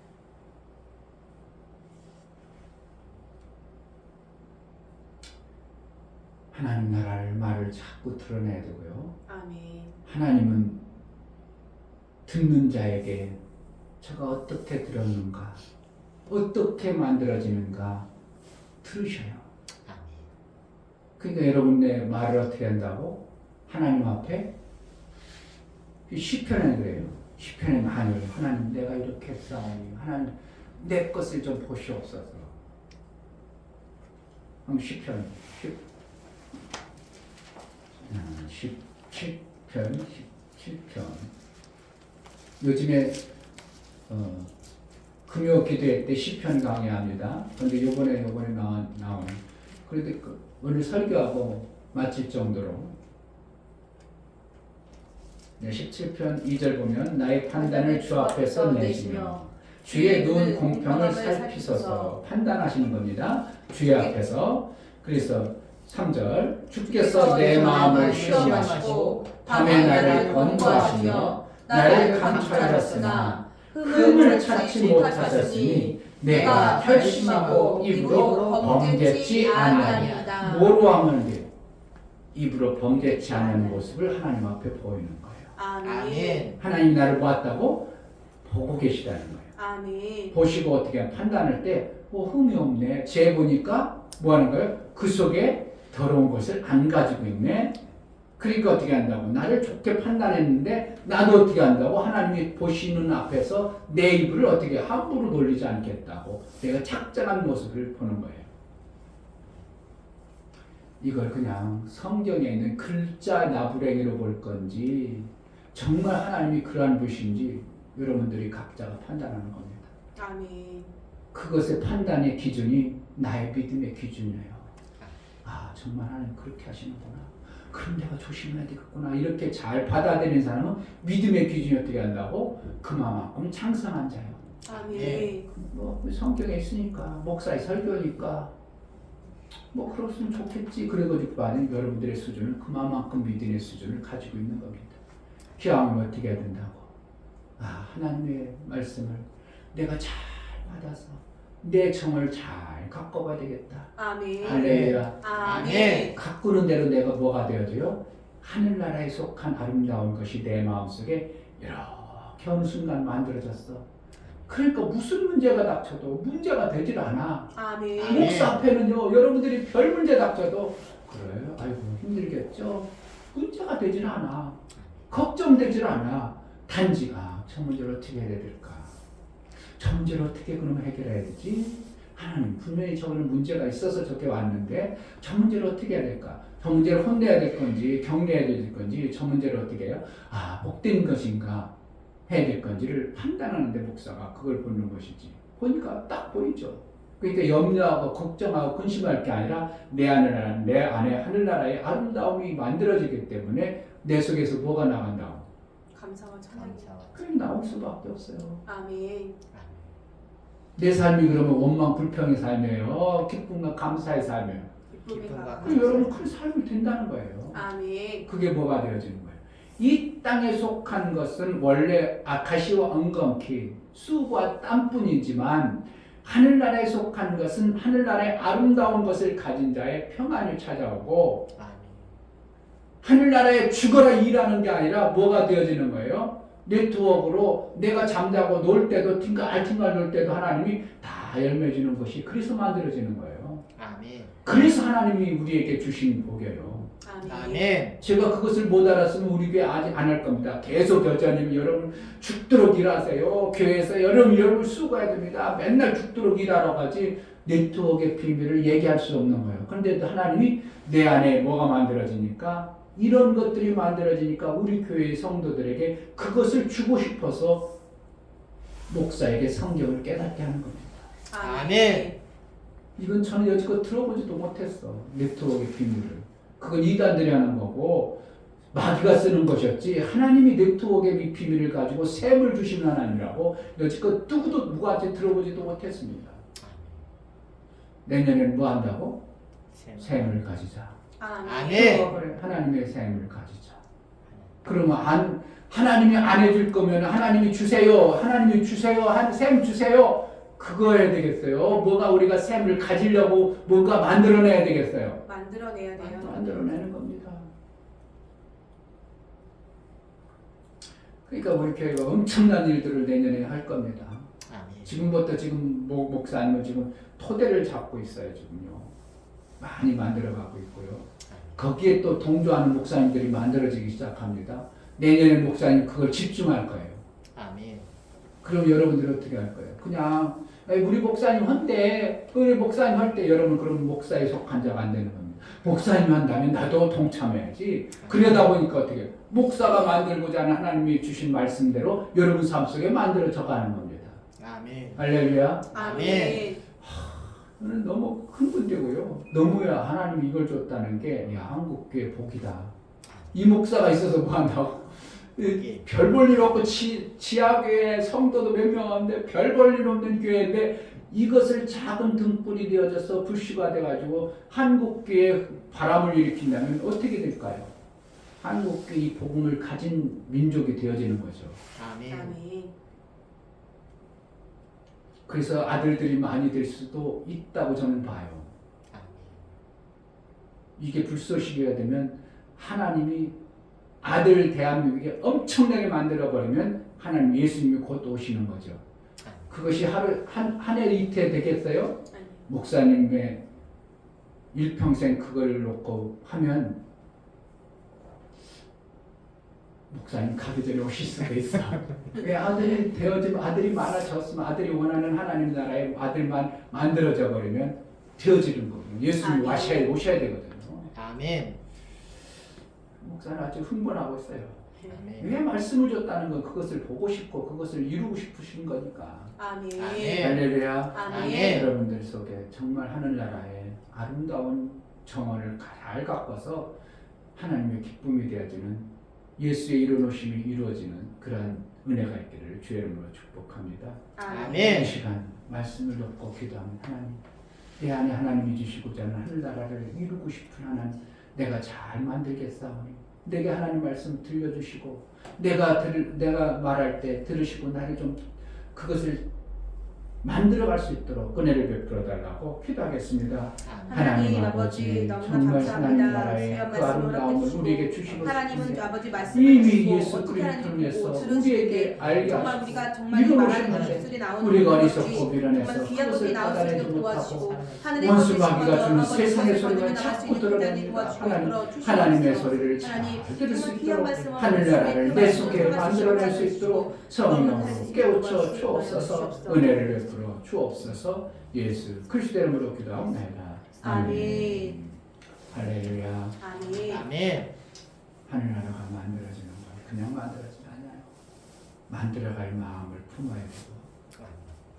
하나님 나라를 말을 자꾸 드러내야 되고요. 아멘. 하나님은 듣는 자에게 저가 어떻게 들었는가, 어떻게 만들어지는가 들으셔요. 그러니까 여러분의 말을 어떻게 한다고? 하나님 앞에 시편에 그래요. 시편에 많이 하나님 내가 이렇게 했사오니 하나님 내 것을 좀 보시옵소서. 그럼 시편 17편 요즘에 금요 기도회 때 시편 강의합니다. 그런데 요번에 나오는 그래도 오늘 설교하고 마칠 정도로 네, 17편 2절 보면 나의 판단을 주 앞에서 내시며 주의 눈 공평을 살피소서 판단하시는 겁니다. 주의 앞에서. 그래서 3절 주께서 내 마음을 시험하시고 밤에 나를 권고하시며 나를 감찰하셨으나 흠을 찾지 못하셨으니 내가 결심하고 입으로 범죄치 아니하리라. 뭐로 하면 돼요? 입으로 범죄치 않은 모습을 하나님 앞에 보이는 거예요. 아멘. 하나님 나를 보았다고 보고 계시다는 거예요. 아멘. 보시고 어떻게 판단할 때 흠이 없네. 재 보니까 뭐 하는 거예요? 그 속에 더러운 것을 안 가지고 있네. 그러니까 어떻게 한다고? 나를 좋게 판단했는데 나도 어떻게 한다고? 하나님이 보시는 앞에서 내 입을 어떻게 함부로 돌리지 않겠다고 내가 착장한 모습을 보는 거예요. 이걸 그냥 성경에 있는 글자 나부랭이로 볼 건지 정말 하나님이 그러한 분이신지 여러분들이 각자가 판단하는 겁니다. 아멘. 그것의 판단의 기준이 나의 믿음의 기준이에요. 아, 정말 하나님 그렇게 하시는구나. 그럼 내가 조심해야 되겠구나. 이렇게 잘 받아들이는 사람은 믿음의 기준이 어떻게 한다고? 그만큼 창성한 자예요. 아멘. 뭐 성경에 있으니까 목사의 설교니까 뭐 그렇으면 좋겠지. 그래가지고 받은 여러분들의 수준은 그만큼 믿음의 수준을 가지고 있는 겁니다. 기왕이면 어떻게 해야 된다고? 아, 하나님의 말씀을 내가 잘 받아서 내 정을 잘 가꿔봐야 되겠다. 아멘. 할렐루야. 아멘. 가꾸는 대로 내가 뭐가 되어져요? 하늘나라에 속한 아름다운 것이 내 마음속에 이렇게 어느 순간 만들어졌어. 그러니까 무슨 문제가 닥쳐도 문제가 되질 않아. 아멘. 목사 앞에는요, 여러분들이 별 문제 닥쳐도 그래요? 아이고 힘들겠죠? 문제가 되질 않아. 걱정되질 않아. 단지 저 문제를 어떻게 해야 될까? 저 문제를 어떻게 그러면 해결해야 되지? 하나님 분명히 저거는 문제가 있어서 저렇게 왔는데 저 문제를 어떻게 해야 될까? 저 문제를 혼내야 될 건지 격려해야 될 건지 저 문제를 어떻게 해요? 아, 복된 것인가 해야 될 건지를 판단하는데 목사가 그걸 보는 것이지. 보니까 딱 보이죠. 그러니까 염려하고 걱정하고 근심할 게 아니라 내 안에 하늘나라의 아름다움이 만들어지기 때문에 내 속에서 뭐가 나간다고? 감사와 찬양이. 그게 나올 수밖에 없어요. 아멘. 내 삶이 그러면 원망 불평의 삶이에요. 기쁨과 감사의 삶이에요. 기쁨과 그럼 여러분 큰 삶이 된다는 거예요. 아멘. 그게 뭐가 되어지는 거예요? 이 땅에 속한 것은 원래 가시와 엉겅퀴 쑥과 땀뿐이지만 하늘나라에 속한 것은 하늘나라의 아름다운 것을 가진 자의 평안이 찾아오고 하늘나라에 죽어라 일하는 게 아니라 뭐가 되어지는 거예요? 네트워크로 내가 잠자고 놀 때도 팅갈팅갈 놀 때도 하나님이 다 열매 주는 것이 그래서 만들어지는 거예요. 아멘. 그래서 하나님이 우리에게 주신 복이에요. 아멘. 제가 그것을 못 알았으면 우리 교회 아직 안 할 겁니다. 계속 여자님 여러분 죽도록 일하세요. 교회에서 여러분 수고해야 됩니다. 맨날 죽도록 일하러 가지 네트워크의 비밀을 얘기할 수 없는 거예요. 그런데 하나님이 내 안에 뭐가 만들어지니까 이런 것들이 만들어지니까 우리 교회의 성도들에게 그것을 주고 싶어서 목사에게 성경을 깨닫게 하는 겁니다. 아멘. 이건 저는 여지껏 들어보지도 못했어. 네트워크의 비밀을. 그건 이단들이 하는 거고 마귀가 쓰는 것이었지 하나님이 네트워크의 비밀을 가지고 샘을 주시는 하나님이라고 여지껏 누구한테 들어보지도 못했습니다. 내년에는 뭐 한다고? 샘을 가지자. 아멘. 하나님의 샘을 가지자. 그러면 하나님이 안 해줄 거면 하나님이 주세요. 하나님이 주세요. 샘 주세요. 그거 해야 되겠어요. 뭐가 우리가 샘을 가지려고 뭔가 만들어내야 되겠어요. 만들어내야 돼요. 만들어내는 겁니다. 그러니까 우리 교회가 엄청난 일들을 내년에 할 겁니다. 아멘. 지금부터 지금 목사님은 지금 토대를 잡고 있어요. 지금요. 많이 만들어가고 있고요. 거기에 또 동조하는 목사님들이 만들어지기 시작합니다. 내년에 목사님 그걸 집중할 거예요. 아멘. 그럼 여러분들이 어떻게 할 거예요? 그냥 우리 목사님 한때 우리 목사님 할 때 여러분 그럼 목사에 속한 자가 안 되는 겁니다. 목사님 한다면 나도 동참해야지. 그러다 보니까 어떻게 목사가 만들고자 하는 하나님이 주신 말씀대로 여러분 삶 속에 만들어져 가는 겁니다. 아멘. 할렐루야. 아멘. 저는 너무 큰 문제고요. 너무야 하나님이 이걸 줬다는 게 한국교회 복이다. 이 목사가 있어서 뭐 한다고? 별 볼 일 없고 지하교회 성도도 몇 명 없는데 별 볼 일 없는 교회인데 이것을 작은 등불이 되어져서 불씨가 돼가지고 한국교회에 바람을 일으킨다면 어떻게 될까요? 한국교회 이 복음을 가진 민족이 되어지는 거죠. 아멘. 아멘. 그래서 아들들이 많이 될 수도 있다고 저는 봐요. 아멘. 이게 불쏘시개가 되면 하나님이 아들 대한민국에 엄청나게 만들어버리면 하나님 예수님이 곧 오시는 거죠. 그것이 한 해 이태 되겠어요? 아멘. 목사님의 일평생 그걸 놓고 하면 목사님 가기 전에 오실 수도 있어. 왜 아들이 되어지면 아들이 많아졌으면 아들이 원하는 하나님 나라의 아들만 만들어져 버리면 되어지는 거거든요. 예수님이 아멘. 오셔야 되거든요. 아멘. 목사는 아주 흥분하고 있어요. 아멘. 왜 말씀을 줬다는 건 그것을 보고 싶고 그것을 이루고 싶으신 거니까. 아멘. 아멘. 할렐루야. 아멘. 여러분들 속에 정말 하늘나라의 아름다운 정원을 잘 가꿔서 하나님의 기쁨이 되어지는 예수의 이루노심이 이루어지는 그러한 은혜가 있기를 주의 이름으로 축복합니다. 아멘. 이 시간 말씀을 듣고 기도하면 하나님 내 안에 하나님이 주시고자 하는 하늘나라를 이루고 싶은 하나님 내가 잘 만들겠사오니 내게 하나님 말씀 들려주시고 내가 말할 때 들으시고 나를 좀 그것을 만들어갈 수 있도록 은혜를 베풀어 달라고 기도하겠습니다. 하나님 아버지 너무나 정말 하나님 감사합니다. 나라의 주여 그 말씀을 아름다움을 허락해 우리에게 주시고 주시고 하나님은 싶으세요. 아버지 말씀을 이미 주시고 예수 어떻게 그리스도를 하나님 통해서 보고 들으실 우리에게 때 알게 정말 하시고 우리가 정말 이 말하는 것 입술이 나오는 우리가 것이 어리석고 미련해서 정말 귀한 것이 그것을 나올 수 있도록 받아내지 도와주시고 못하고 하늘의 원수마귀가 주는 것을 세상의 아버지 소리가 나갈 수 자꾸 있는 들어갑니다. 기다리게 도와주시고 하나님, 이끌어 주시옵소서. 하나님의 소리를 잘 하나님, 들을 수 정말 귀한 있도록 말씀을 하늘나라를 내 말씀을 속에 만들어낼 수 있도록 성령으로 말씀을 깨우쳐 말씀을 주옵소서 주옵소서. 은혜를 베풀어 주옵소서 예수 그리스도의 이름으로 기도합니다. 아멘. 할렐루야. 아멘. 아멘. 하늘나라가 만들어지는 건 그냥 만들어지지 않아요. 만들어갈 마음을 품어야 되고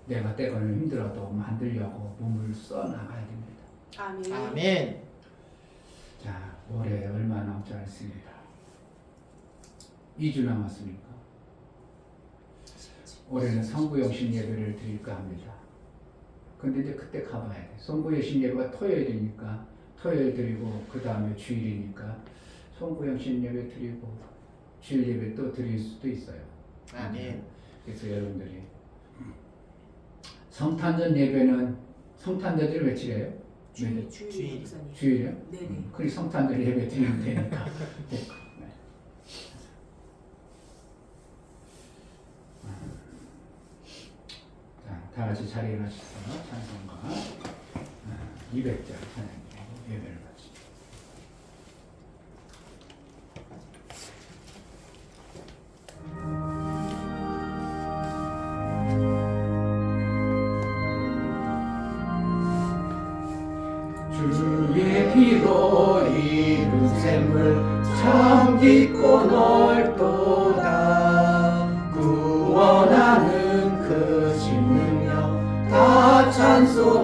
내가 때거는 힘들어도 만들려고 몸을 써나가야 됩니다. 아멘. 아멘. 자, 올해 얼마 남지 않습니다. 2주 남았습니까? 올해는 성부영신 예배를 드릴까 합니다. 근데 이제 그때 가봐야 돼. 성부영신 예배가 토요일이니까 토요일 드리고 그 다음에 주일이니까 성부영신 예배 드리고 주일 예배 또 드릴 수도 있어요. 아멘. 그래서 여러분들이 성탄절 예배는 성탄절을 며칠이에요? 주일 주일. 목사님. 주일이요? 네네. 그리 성탄절 예배 드리면 되니까. 네. 자, 다 같이 자리에 일어나셔서 찬송가 200절 찬양으로 예배를 마칩니다. 주의 피로 이룬 샘을 참 깊고 넓도다 구원하는 그 신능력 다 찬송할지라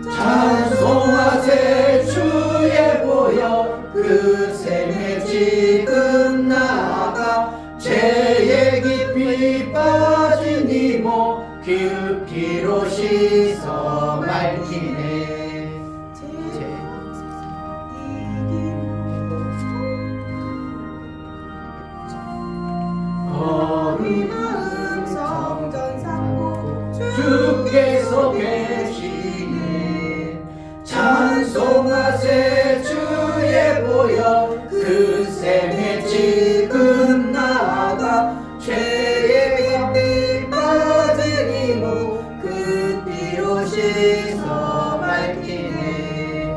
찬송하세 주의 보여 그 샘에 지금 나아가 죄에 깊이 빠진 이모 그 피로 씻어 맑히네 우리 마음 성전 삼고 주께서 계시네 찬송하세 주의 보여 그 샘에 지금 나아가 죄에 깊이 빠진 이모 그 피로 씻어 밝히네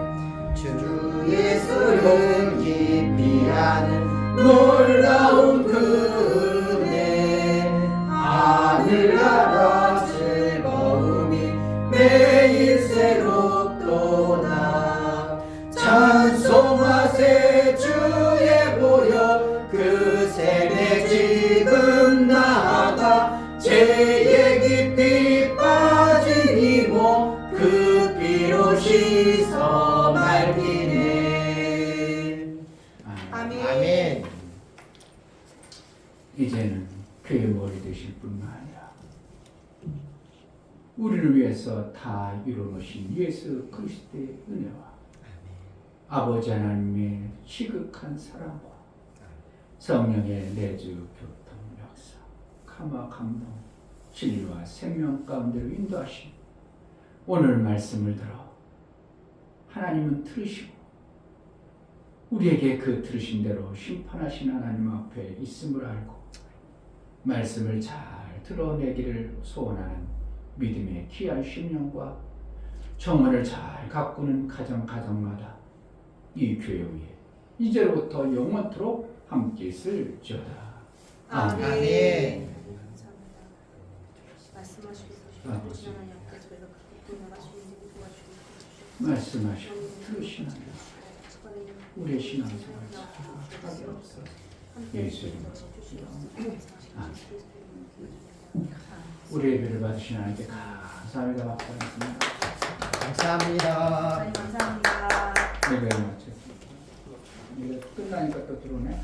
주 예수를 깊이 아는 놀라운 그 은혜 하늘나라 즐거움이 매일 새롭도다 찬송하세 주의 보여 그 샘에 지금 나아가 죄에 깊이 빠진 이모 그 피로 씻어 맑히네 아멘. 아멘. 이제는 그의 머리 되실 뿐만 아니라 우리를 위해서 다 이루어놓으신 예수 그리스도의 은혜와 아버지 하나님의 지극한 사랑과 성령의 내주 교통 역사 감화 감동 진리와 생명 가운데로 인도하신 오늘 말씀을 들어 하나님은 들으시고 우리에게 그 들으신 대로 심판하신 하나님 앞에 있음을 알고 말씀을 잘 드러내기를 소원하는 믿음의 귀한 심령과 정언을 잘 가꾸는 가정마다 이 교회 위에 이제로부터 영원토록 함께 있을지어다. 아멘. 아멘. 감사합니다. 말씀하시고 아버지. 주신 하나님 앞에 저희가 그렇게 나갈 수 있는 데 도와주시고 말씀하시고 들으시는 우리의 신앙생활 잘하게 없어 예수 이름으로 우리 예배를 받으신 하나님께 감사합니다. 박수하겠습니다. 감사합니다. 감사합니다. 예배를 마쳤습니다. 이거 끝나니까 또 들어오네.